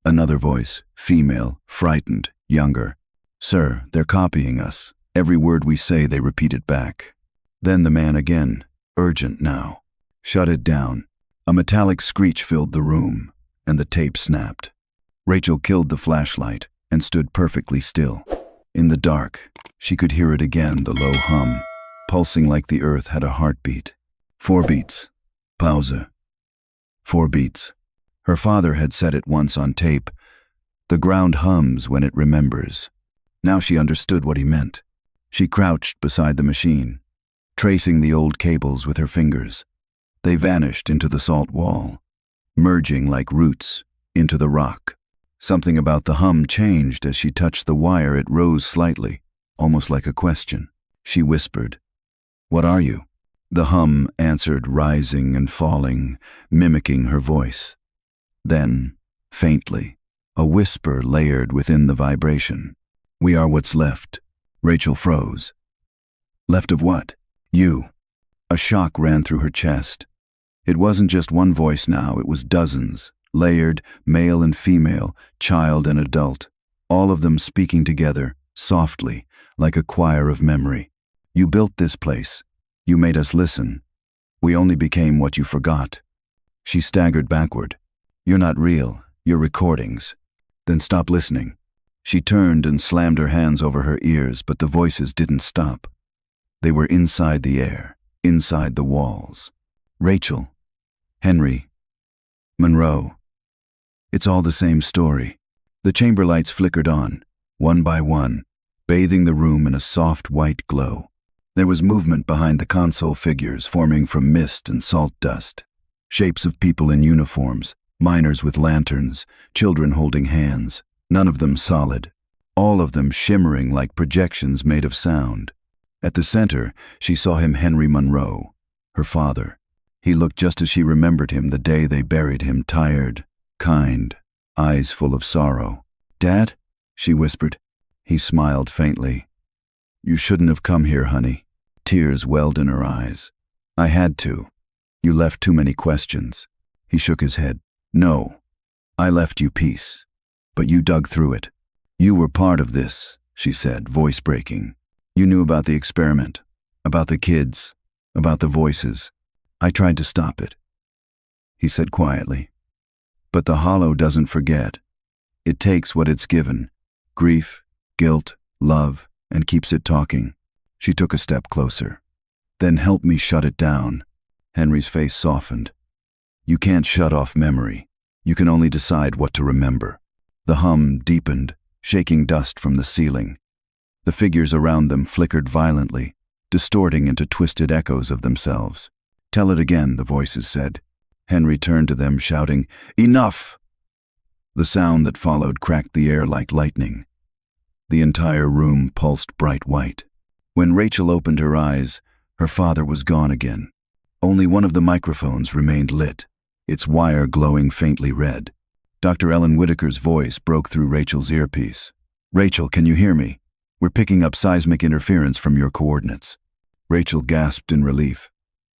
Another voice, female, frightened, younger. "Sir, they're copying us. Every word we say they repeat it back." Then the man again, Urgent now. Shut it down. A metallic screech filled the room, and the tape snapped. Rachel killed the flashlight and stood perfectly still. In the dark, she could hear it again, the low hum, pulsing like the earth had a heartbeat. 4 beats. Pause. 4 beats. Her father had said it once on tape. The ground hums when it remembers. Now she understood what he meant. She crouched beside the machine, tracing the old cables with her fingers. They vanished into the salt wall, merging like roots into the rock. Something about the hum changed as she touched the wire. It rose slightly, almost like a question. She whispered, "What are you?" The hum answered, rising and falling, mimicking her voice. Then, faintly, a whisper layered within the vibration. "We are what's left." Rachel froze. Left of what? You. A shock ran through her chest. It wasn't just one voice now, it was dozens, layered, male and female, child and adult, all of them speaking together, softly, like a choir of memory. "You built this place. You made us listen. We only became what you forgot." She staggered backward. "You're not real. You're recordings." "Then stop listening." She turned and slammed her hands over her ears, but the voices didn't stop. They were inside the air, inside the walls. Rachel. Henry. Monroe. It's all the same story. The chamber lights flickered on, one by one, bathing the room in a soft white glow. There was movement behind the console figures forming from mist and salt dust. Shapes of people in uniforms, miners with lanterns, children holding hands, none of them solid, all of them shimmering like projections made of sound. At the center, she saw him, Henry Monroe, her father. He looked just as she remembered him the day they buried him, tired, kind, eyes full of sorrow. "Dad?" she whispered. He smiled faintly. "You shouldn't have come here, honey." Tears welled in her eyes. "I had to. You left too many questions." He shook his head. "No, I left you peace, but you dug through it. You were part of this," she said, voice breaking. "You knew about the experiment, about the kids, about the voices. I tried to stop it," he said quietly. "But the hollow doesn't forget. It takes what it's given, grief, guilt, love, and keeps it talking." She took a step closer. "Then help me shut it down." Henry's face softened. "You can't shut off memory. You can only decide what to remember." The hum deepened, shaking dust from the ceiling. The figures around them flickered violently, distorting into twisted echoes of themselves. "Tell it again," the voices said. Henry turned to them, shouting, "Enough!" The sound that followed cracked the air like lightning. The entire room pulsed bright white. When Rachel opened her eyes, her father was gone again. Only one of the microphones remained lit, its wire glowing faintly red. Dr. Ellen Whitaker's voice broke through Rachel's earpiece. "Rachel, can you hear me? We're picking up seismic interference from your coordinates." Rachel gasped in relief.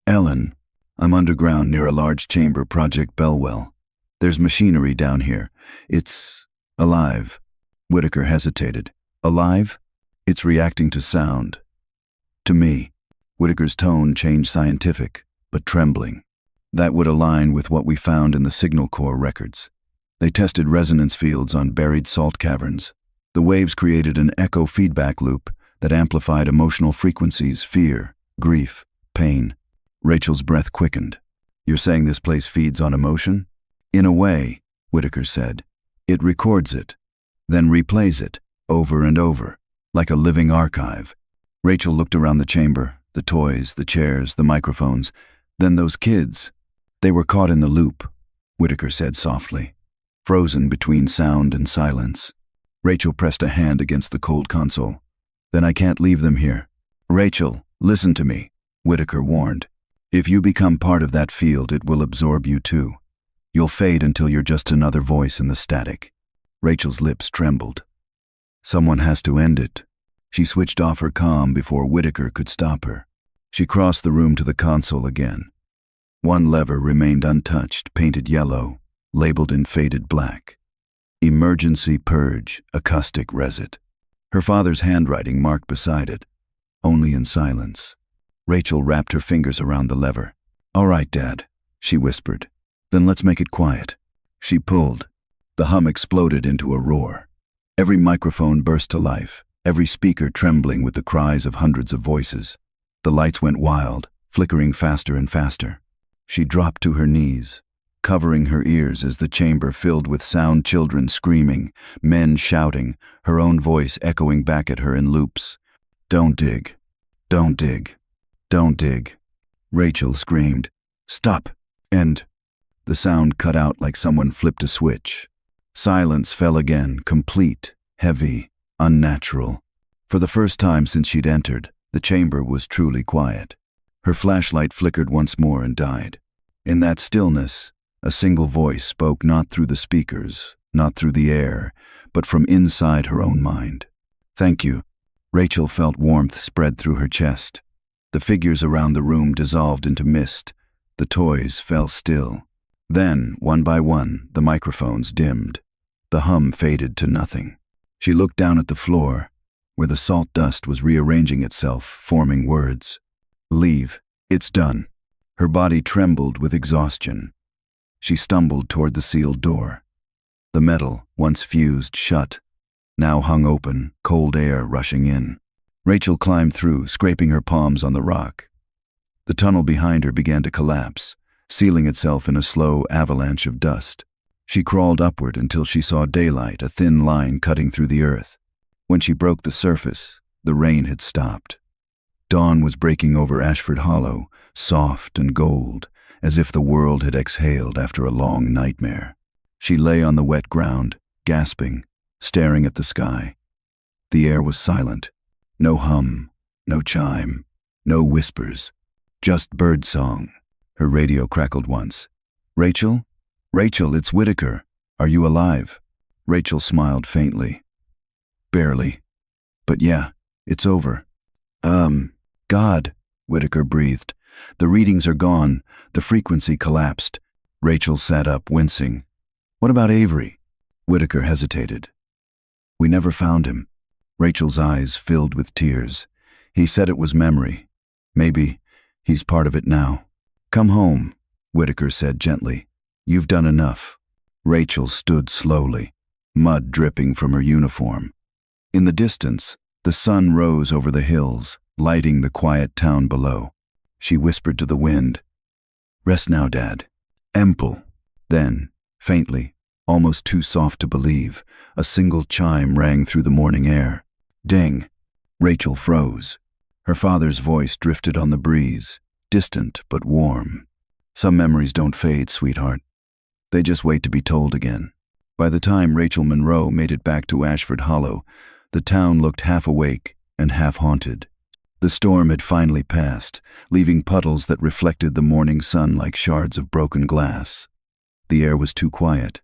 "Ellen, I'm underground near a large chamber, Project Bellwell. There's machinery down here. It's alive." Whitaker hesitated. "Alive?" "It's reacting to sound." "To me." Whitaker's tone changed scientific, but trembling. "That would align with what we found in the Signal Corps records. They tested resonance fields on buried salt caverns. The waves created an echo feedback loop that amplified emotional frequencies, fear, grief, pain." Rachel's breath quickened. "You're saying this place feeds on emotion?" "In a way," Whitaker said. "It records it, then replays it, over and over, like a living archive." Rachel looked around the chamber, the toys, the chairs, the microphones. "Then those kids, they were caught in the loop," Whitaker said softly, frozen between sound and silence. Rachel pressed a hand against the cold console. "Then I can't leave them here." "Rachel, listen to me," Whitaker warned. "If you become part of that field, it will absorb you too. You'll fade until you're just another voice in the static." Rachel's lips trembled. "Someone has to end it." She switched off her comm before Whitaker could stop her. She crossed the room to the console again. One lever remained untouched, painted yellow, labeled in faded black. "Emergency purge, acoustic reset." Her father's handwriting marked beside it, only in silence. Rachel wrapped her fingers around the lever. "All right, Dad," she whispered. "Then let's make it quiet." She pulled. The hum exploded into a roar. Every microphone burst to life, every speaker trembling with the cries of hundreds of voices. The lights went wild, flickering faster and faster. She dropped to her knees, covering her ears as the chamber filled with sound, children screaming, men shouting, her own voice echoing back at her in loops. "Don't dig. Don't dig. Don't dig." Rachel screamed, "Stop!" And the sound cut out like someone flipped a switch. Silence fell again, complete, heavy, unnatural. For the first time since she'd entered, the chamber was truly quiet. Her flashlight flickered once more and died. In that stillness, a single voice spoke, not through the speakers, not through the air, but from inside her own mind. "Thank you." Rachel felt warmth spread through her chest. The figures around the room dissolved into mist. The toys fell still. Then, one by one, the microphones dimmed. The hum faded to nothing. She looked down at the floor, where the salt dust was rearranging itself, forming words. "Leave. It's done." Her body trembled with exhaustion. She stumbled toward the sealed door. The metal, once fused shut, now hung open, cold air rushing in. Rachel climbed through, scraping her palms on the rock. The tunnel behind her began to collapse, sealing itself in a slow avalanche of dust. She crawled upward until she saw daylight, a thin line cutting through the earth. When she broke the surface, the rain had stopped. Dawn was breaking over Ashford Hollow, soft and gold, as if the world had exhaled after a long nightmare. She lay on the wet ground, gasping, staring at the sky. The air was silent. No hum, no chime, no whispers, just birdsong. Her radio crackled once. "Rachel? Rachel, it's Whitaker. Are you alive?" Rachel smiled faintly. "Barely. But yeah, it's over." God," Whitaker breathed. "The readings are gone. The frequency collapsed." Rachel sat up, wincing. "What about Avery?" Whitaker hesitated. "We never found him." Rachel's eyes filled with tears. "He said it was memory. Maybe he's part of it now." "Come home," Whitaker said gently. "You've done enough." Rachel stood slowly, mud dripping from her uniform. In the distance, the sun rose over the hills, lighting the quiet town below. She whispered to the wind, "Rest now, Dad." Ample. Then, faintly, almost too soft to believe, a single chime rang through the morning air. Ding. Rachel froze. Her father's voice drifted on the breeze, distant but warm. "Some memories don't fade, sweetheart. They just wait to be told again." By the time Rachel Monroe made it back to Ashford Hollow, the town looked half awake and half haunted. The storm had finally passed, leaving puddles that reflected the morning sun like shards of broken glass. The air was too quiet.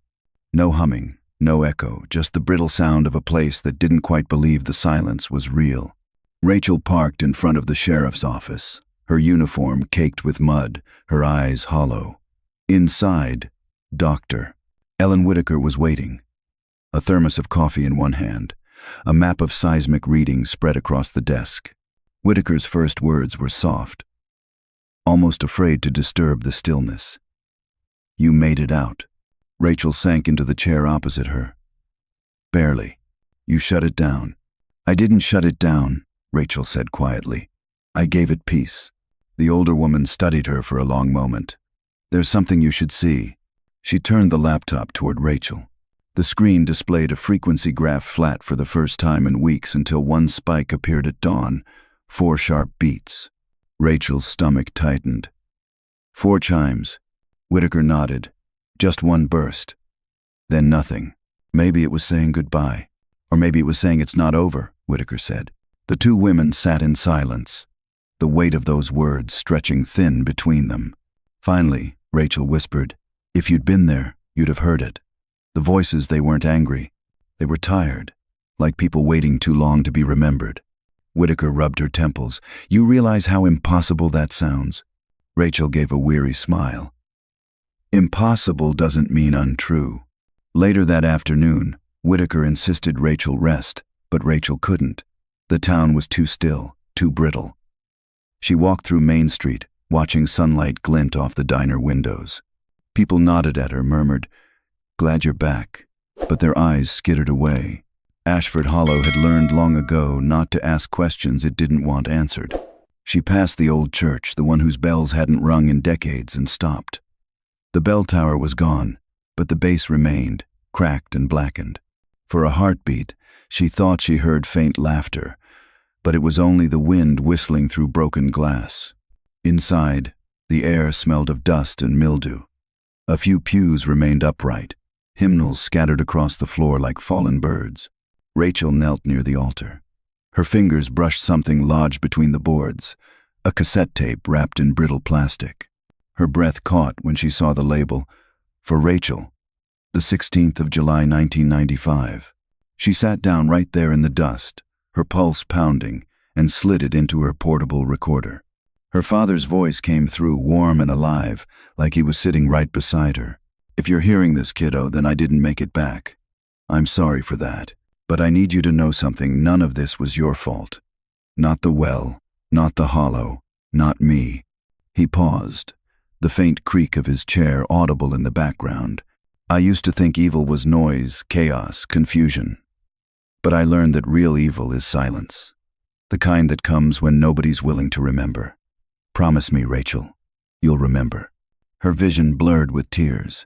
No humming, no echo, just the brittle sound of a place that didn't quite believe the silence was real. Rachel parked in front of the sheriff's office, her uniform caked with mud, her eyes hollow. Inside, Dr. Ellen Whitaker was waiting, a thermos of coffee in one hand, a map of seismic readings spread across the desk. Whitaker's first words were soft, almost afraid to disturb the stillness. "You made it out." Rachel sank into the chair opposite her. "Barely. You shut it down." "I didn't shut it down," Rachel said quietly. "I gave it peace." The older woman studied her for a long moment. "There's something you should see." She turned the laptop toward Rachel. The screen displayed a frequency graph flat for the first time in weeks until one spike appeared at dawn, 4 sharp beats. Rachel's stomach tightened. 4 chimes. Whitaker nodded. Just one burst. Then nothing. "Maybe it was saying goodbye. Or maybe it was saying it's not over," Whitaker said. The two women sat in silence, the weight of those words stretching thin between them. Finally, Rachel whispered, "If you'd been there, you'd have heard it." The voices, they weren't angry. They were tired, like people waiting too long to be remembered. Whitaker rubbed her temples. "You realize how impossible that sounds?" Rachel gave a weary smile. Impossible doesn't mean untrue. Later that afternoon, Whitaker insisted Rachel rest, but Rachel couldn't. The town was too still, too brittle. She walked through Main Street, watching sunlight glint off the diner windows. People nodded at her, murmured, "Glad you're back," but their eyes skittered away. Ashford Hollow had learned long ago not to ask questions it didn't want answered. She passed the old church, the one whose bells hadn't rung in decades, and stopped. The bell tower was gone, but the base remained, cracked and blackened. For a heartbeat, she thought she heard faint laughter, but it was only the wind whistling through broken glass. Inside, the air smelled of dust and mildew. A few pews remained upright, hymnals scattered across the floor like fallen birds. Rachel knelt near the altar. Her fingers brushed something lodged between the boards, a cassette tape wrapped in brittle plastic. Her breath caught when she saw the label, "For Rachel, the 16th of July 1995. She sat down right there in the dust, her pulse pounding, and slid it into her portable recorder. Her father's voice came through, warm and alive, like he was sitting right beside her. "If you're hearing this, kiddo, then I didn't make it back. I'm sorry for that. But I need you to know something. None of this was your fault. Not the well, not the hollow, not me." He paused, the faint creak of his chair audible in the background. "I used to think evil was noise, chaos, confusion. But I learned that real evil is silence, the kind that comes when nobody's willing to remember. Promise me, Rachel, you'll remember." Her vision blurred with tears.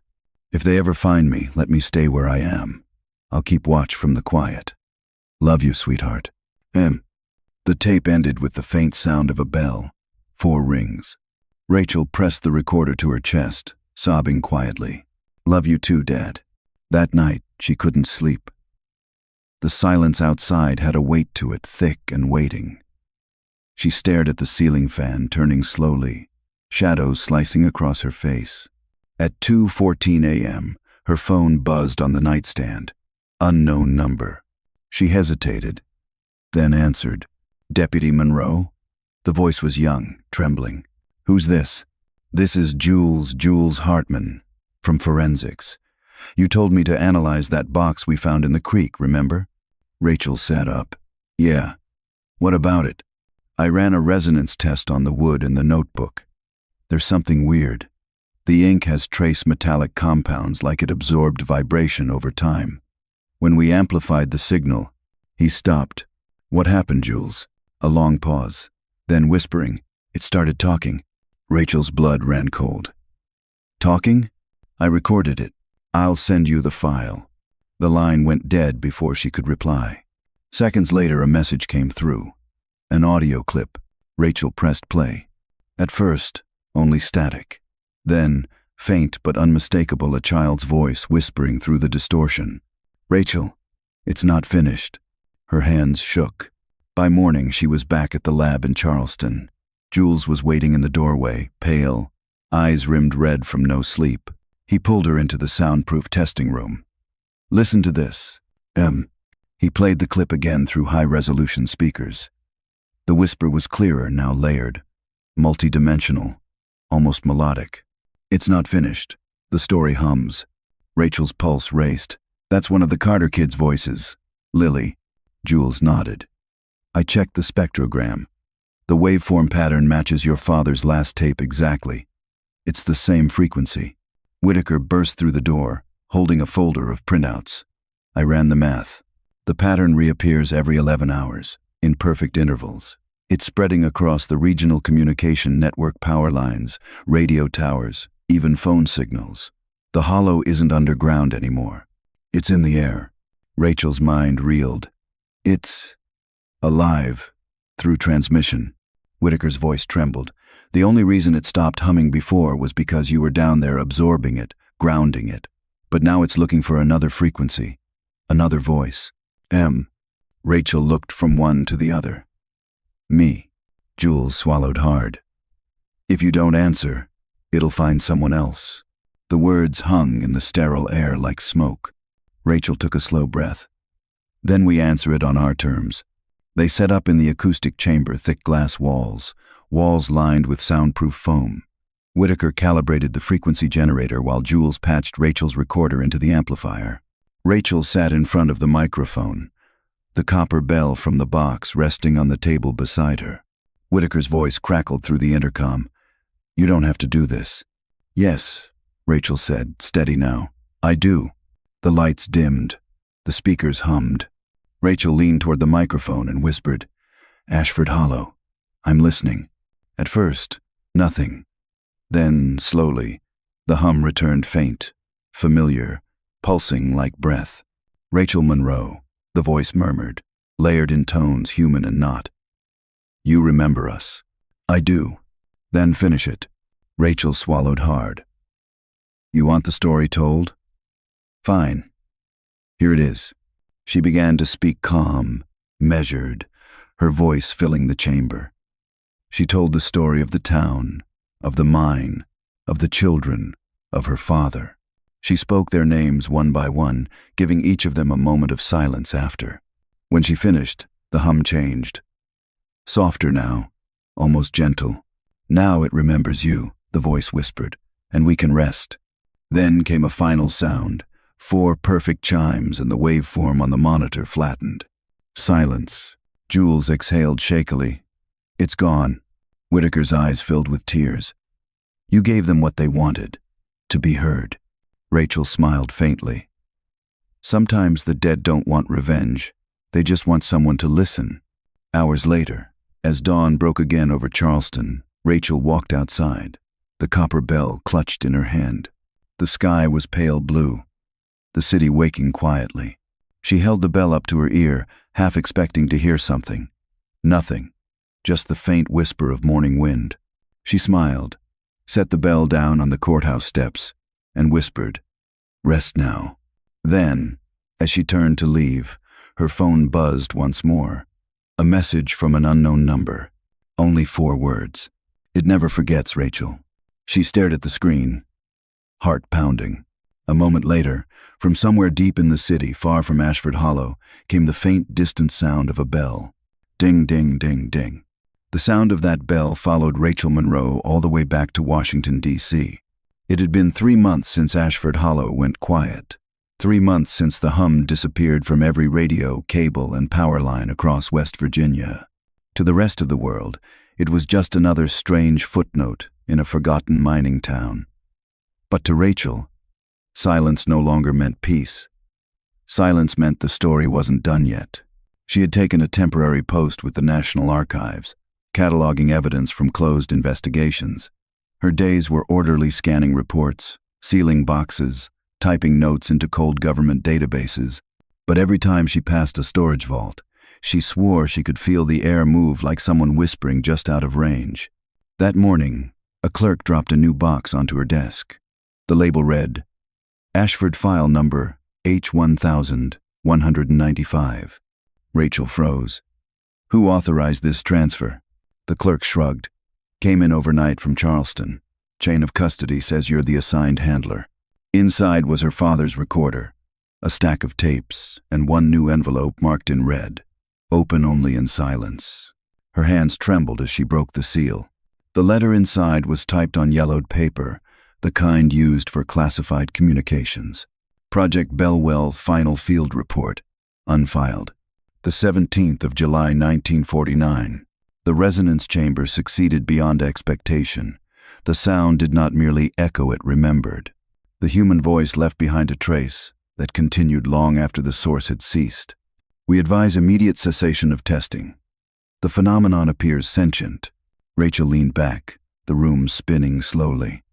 "If they ever find me, let me stay where I am. I'll keep watch from the quiet. Love you, sweetheart." The tape ended with the faint sound of a bell. 4 rings. Rachel pressed the recorder to her chest, sobbing quietly. "Love you too, Dad." That night, she couldn't sleep. The silence outside had a weight to it, thick and waiting. She stared at the ceiling fan, turning slowly, shadows slicing across her face. At 2:14 a.m., her phone buzzed on the nightstand. Unknown number. She hesitated, then answered. "Deputy Monroe?" The voice was young, trembling. "Who's this?" "This is Jules Hartman, from Forensics. You told me to analyze that box we found in the creek, remember?" Rachel sat up. "Yeah. What about it?" "I ran a resonance test on the wood in the notebook. There's something weird. The ink has trace metallic compounds, like it absorbed vibration over time. When we amplified the signal..." He stopped. "What happened, Jules?" A long pause. Then whispering, "It started talking." Rachel's blood ran cold. "Talking? I recorded it. I'll send you the file." The line went dead before she could reply. Seconds later, a message came through. An audio clip. Rachel pressed play. At first, only static. Then, faint but unmistakable, a child's voice whispering through the distortion. "Rachel, it's not finished." Her hands shook. By morning, she was back at the lab in Charleston. Jules was waiting in the doorway, pale, eyes rimmed red from no sleep. He pulled her into the soundproof testing room. "Listen to this." He played the clip again through high-resolution speakers. The whisper was clearer, now layered, multi-dimensional, almost melodic. "It's not finished. The story hums." Rachel's pulse raced. "That's one of the Carter kids' voices. Lily." Jules nodded. "I checked the spectrogram. The waveform pattern matches your father's last tape exactly. It's the same frequency." Whitaker burst through the door, holding a folder of printouts. "I ran the math. The pattern reappears every 11 hours, in perfect intervals. It's spreading across the regional communication network power lines, radio towers, even phone signals. The hollow isn't underground anymore. It's in the air." Rachel's mind reeled. "It's alive, through transmission." Whitaker's voice trembled. "The only reason it stopped humming before was because you were down there absorbing it, grounding it. But now it's looking for another frequency, another voice." Rachel looked from one to the other. "Me." Jules swallowed hard. "If you don't answer, it'll find someone else." The words hung in the sterile air like smoke. Rachel took a slow breath. "Then we answer it on our terms." They set up in the acoustic chamber thick glass walls lined with soundproof foam. Whitaker calibrated the frequency generator while Jules patched Rachel's recorder into the amplifier. Rachel sat in front of the microphone, the copper bell from the box resting on the table beside her. Whitaker's voice crackled through the intercom. "You don't have to do this." "Yes," Rachel said, steady now. "I do." The lights dimmed. The speakers hummed. Rachel leaned toward the microphone and whispered, "Ashford Hollow. I'm listening." At first, nothing. Then, slowly, the hum returned faint, familiar, pulsing like breath. "Rachel Monroe," the voice murmured, layered in tones human and not. "You remember us." "I do." "Then finish it." Rachel swallowed hard. "You want the story told?" "Fine. Here it is." She began to speak calm, measured, her voice filling the chamber. She told the story of the town, of the mine, of the children, of her father. She spoke their names one by one, giving each of them a moment of silence after. When she finished, the hum changed. Softer now, almost gentle. "Now it remembers you," the voice whispered, "and we can rest." Then came a final sound, 4 perfect chimes, and the waveform on the monitor flattened. Silence. Jules exhaled shakily. "It's gone." Whitaker's eyes filled with tears. "You gave them what they wanted, to be heard." Rachel smiled faintly. "Sometimes the dead don't want revenge. They just want someone to listen." Hours later, as dawn broke again over Charleston, Rachel walked outside, the copper bell clutched in her hand. The sky was pale blue, the city waking quietly. She held the bell up to her ear, half expecting to hear something. Nothing, just the faint whisper of morning wind. She smiled, set the bell down on the courthouse steps, and whispered, "Rest now." Then, as she turned to leave, her phone buzzed once more. A message from an unknown number. Only 4 words. "It never forgets, Rachel." She stared at the screen, heart pounding. A moment later, from somewhere deep in the city, far from Ashford Hollow, came the faint, distant sound of a bell. Ding, ding, ding, ding. The sound of that bell followed Rachel Monroe all the way back to Washington, D.C. It had been 3 months since Ashford Hollow went quiet. 3 months since the hum disappeared from every radio, cable, and power line across West Virginia. To the rest of the world, it was just another strange footnote in a forgotten mining town. But to Rachel, silence no longer meant peace. Silence meant the story wasn't done yet. She had taken a temporary post with the National Archives, cataloging evidence from closed investigations. Her days were orderly scanning reports, sealing boxes, typing notes into cold government databases. But every time she passed a storage vault, she swore she could feel the air move like someone whispering just out of range. That morning, a clerk dropped a new box onto her desk. The label read, "Ashford File Number H1195. Rachel froze. "Who authorized this transfer?" The clerk shrugged. "Came in overnight from Charleston. Chain of custody says you're the assigned handler." Inside was her father's recorder, a stack of tapes, and one new envelope marked in red, "Open only in silence." Her hands trembled as she broke the seal. The letter inside was typed on yellowed paper, the kind used for classified communications. Project Bellwell Final Field Report, unfiled. The 17th of July, 1949. The resonance chamber succeeded beyond expectation. The sound did not merely echo, it remembered. The human voice left behind a trace that continued long after the source had ceased. "We advise immediate cessation of testing. The phenomenon appears sentient." Rachel leaned back, the room spinning slowly.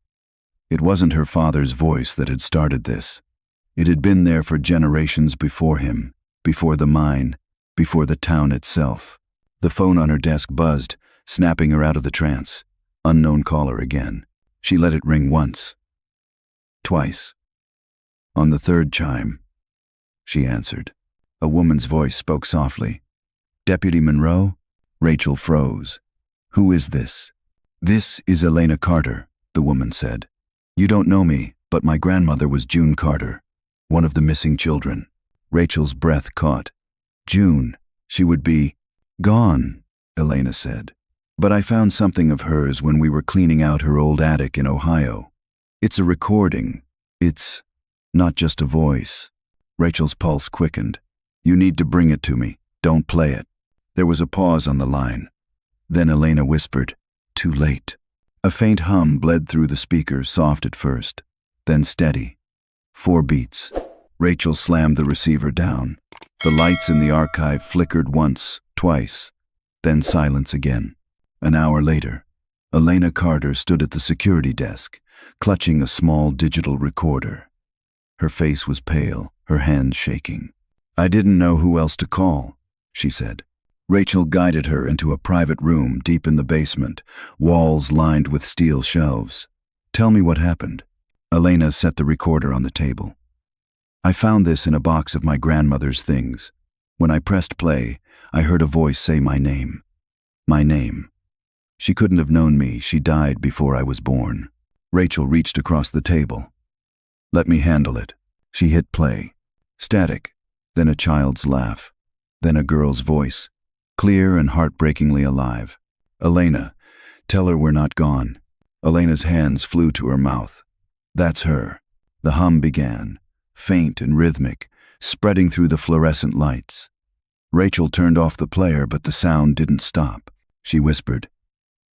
It wasn't her father's voice that had started this. It had been there for generations before him, before the mine, before the town itself. The phone on her desk buzzed, snapping her out of the trance. Unknown caller again. She let it ring once. Twice. On the 3rd chime, she answered. A woman's voice spoke softly. "Deputy Monroe?" Rachel froze. "Who is this?" "This is Elena Carter," the woman said. "You don't know me, but my grandmother was June Carter, one of the missing children." Rachel's breath caught. June, she would be gone, Elena said. "But I found something of hers when we were cleaning out her old attic in Ohio. It's a recording. It's not just a voice." Rachel's pulse quickened. "You need to bring it to me. Don't play it." There was a pause on the line. Then Elena whispered, "Too late." A faint hum bled through the speaker, soft at first, then steady. 4 beats. Rachel slammed the receiver down. The lights in the archive flickered once, twice, then silence again. An hour later, Elena Carter stood at the security desk, clutching a small digital recorder. Her face was pale, her hands shaking. "I didn't know who else to call," she said. Rachel guided her into a private room deep in the basement, walls lined with steel shelves. "Tell me what happened." Elena set the recorder on the table. "I found this in a box of my grandmother's things. When I pressed play, I heard a voice say my name. My name. She couldn't have known me. She died before I was born." Rachel reached across the table. "Let me handle it." She hit play. Static, then a child's laugh, then a girl's voice, clear and heartbreakingly alive. "Elena, tell her we're not gone." Elena's hands flew to her mouth. "That's her." The hum began, faint and rhythmic, spreading through the fluorescent lights. Rachel turned off the player, but the sound didn't stop. She whispered,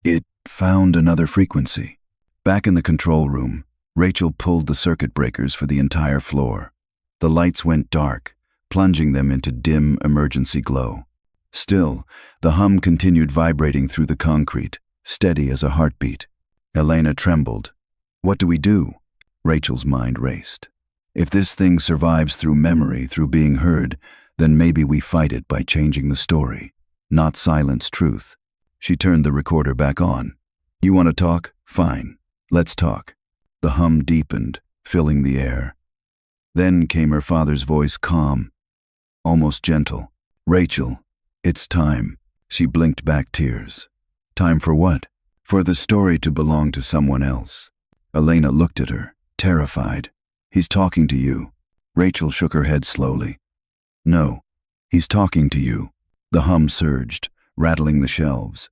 "It found another frequency." Back in the control room, Rachel pulled the circuit breakers for the entire floor. The lights went dark, plunging them into dim emergency glow. Still, the hum continued vibrating through the concrete, steady as a heartbeat. Elena trembled. "What do we do?" Rachel's mind raced. "If this thing survives through memory, through being heard, then maybe we fight it by changing the story, not silence truth." She turned the recorder back on. "You want to talk? Fine. Let's talk." The hum deepened, filling the air. Then came her father's voice, calm, almost gentle. "Rachel, it's time." She blinked back tears. "Time for what?" "For the story to belong to someone else." Elena looked at her, terrified. "He's talking to you." Rachel shook her head slowly. "No, he's talking to you." The hum surged, rattling the shelves.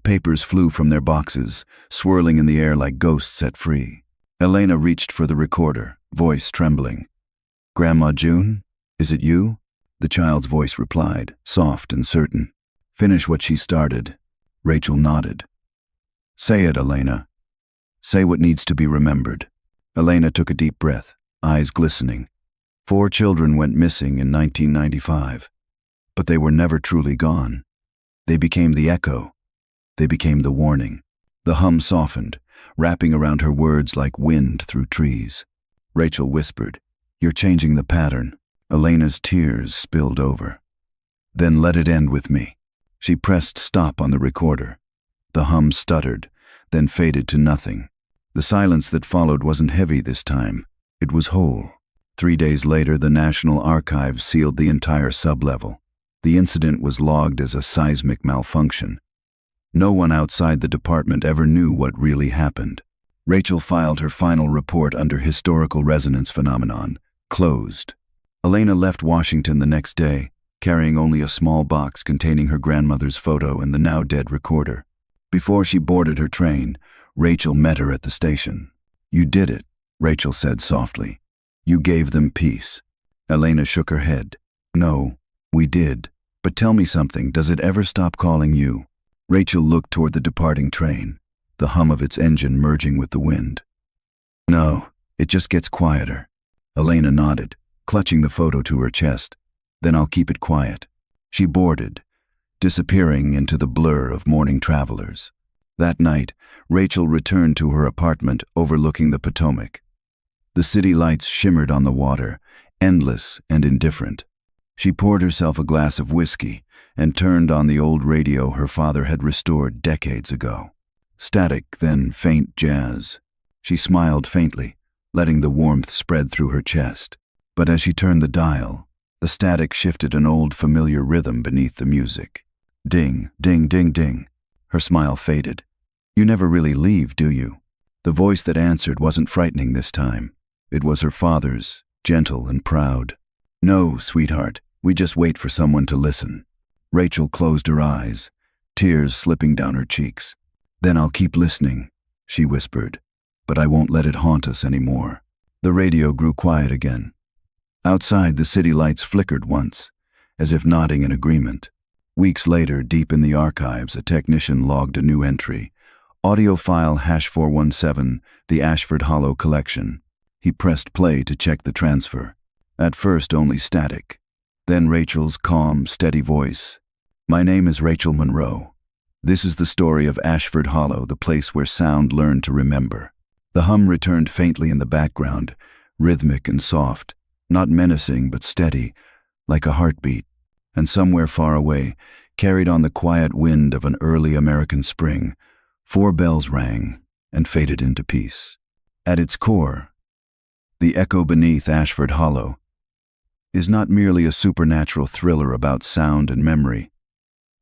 Papers flew from their boxes, swirling in the air like ghosts set free. Elena reached for the recorder, voice trembling. "Grandma June, is it you?" The child's voice replied, soft and certain. "Finish what she started." Rachel nodded. "Say it, Elena. Say what needs to be remembered." Elena took a deep breath, eyes glistening. 4 children went missing in 1995, but they were never truly gone. They became the echo. They became the warning. The hum softened, wrapping around her words like wind through trees. Rachel whispered, "You're changing the pattern." Elena's tears spilled over. "Then let it end with me." She pressed stop on the recorder. The hum stuttered, then faded to nothing. The silence that followed wasn't heavy this time. It was whole. 3 days later, the National Archives sealed the entire sublevel. The incident was logged as a seismic malfunction. No one outside the department ever knew what really happened. Rachel filed her final report under Historical Resonance Phenomenon, closed. Elena left Washington the next day, carrying only a small box containing her grandmother's photo and the now-dead recorder. Before she boarded her train, Rachel met her at the station. "You did it," Rachel said softly. "You gave them peace." Elena shook her head. "No, we did. But tell me something, does it ever stop calling you?" Rachel looked toward the departing train, the hum of its engine merging with the wind. "No, it just gets quieter." Elena nodded, clutching the photo to her chest. "Then I'll keep it quiet." She boarded, disappearing into the blur of morning travelers. That night, Rachel returned to her apartment overlooking the Potomac. The city lights shimmered on the water, endless and indifferent. She poured herself a glass of whiskey and turned on the old radio her father had restored decades ago. Static, then faint jazz. She smiled faintly, letting the warmth spread through her chest. But as she turned the dial, the static shifted an old familiar rhythm beneath the music. Ding, ding, ding, ding. Her smile faded. "You never really leave, do you?" The voice that answered wasn't frightening this time. It was her father's, gentle and proud. "No, sweetheart, we just wait for someone to listen." Rachel closed her eyes, tears slipping down her cheeks. "Then I'll keep listening," she whispered, "but I won't let it haunt us anymore." The radio grew quiet again. Outside, the city lights flickered once, as if nodding in agreement. Weeks later, deep in the archives, a technician logged a new entry. Audio file #417, the Ashford Hollow collection. He pressed play to check the transfer. At first only static. Then Rachel's calm, steady voice. "My name is Rachel Monroe. This is the story of Ashford Hollow, the place where sound learned to remember." The hum returned faintly in the background, rhythmic and soft, not menacing but steady, like a heartbeat. And somewhere far away, carried on the quiet wind of an early American spring, 4 bells rang and faded into peace. At its core, the echo beneath Ashford Hollow is not merely a supernatural thriller about sound and memory.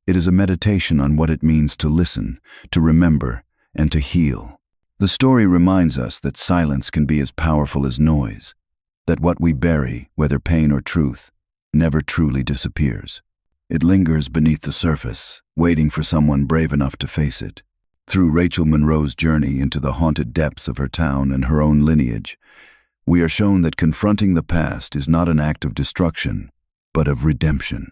It is a meditation on what it means to listen, to remember, and to heal. The story reminds us that silence can be as powerful as noise, that what we bury, whether pain or truth, never truly disappears. It lingers beneath the surface, waiting for someone brave enough to face it. Through Rachel Monroe's journey into the haunted depths of her town and her own lineage, we are shown that confronting the past is not an act of destruction, but of redemption.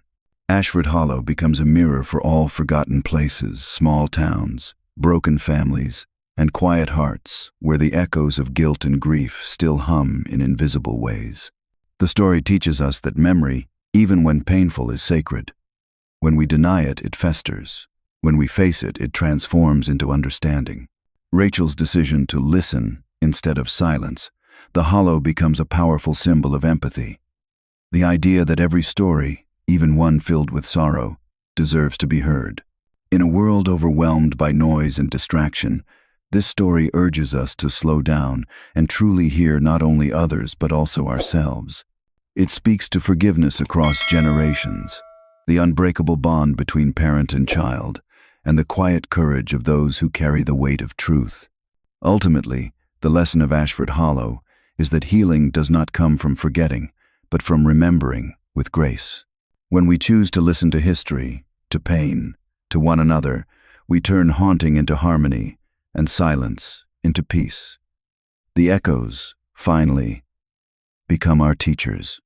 Ashford Hollow becomes a mirror for all forgotten places, small towns, broken families, and quiet hearts where the echoes of guilt and grief still hum in invisible ways. The story teaches us that memory, even when painful, is sacred. When we deny it, it festers. When we face it, it transforms into understanding. Rachel's decision to listen instead of silence, the hollow becomes a powerful symbol of empathy. The idea that every story, even one filled with sorrow, deserves to be heard. In a world overwhelmed by noise and distraction, this story urges us to slow down and truly hear not only others but also ourselves. It speaks to forgiveness across generations, the unbreakable bond between parent and child, and the quiet courage of those who carry the weight of truth. Ultimately, the lesson of Ashford Hollow is that healing does not come from forgetting, but from remembering with grace. When we choose to listen to history, to pain, to one another, we turn haunting into harmony and silence into peace. The echoes, finally, become our teachers.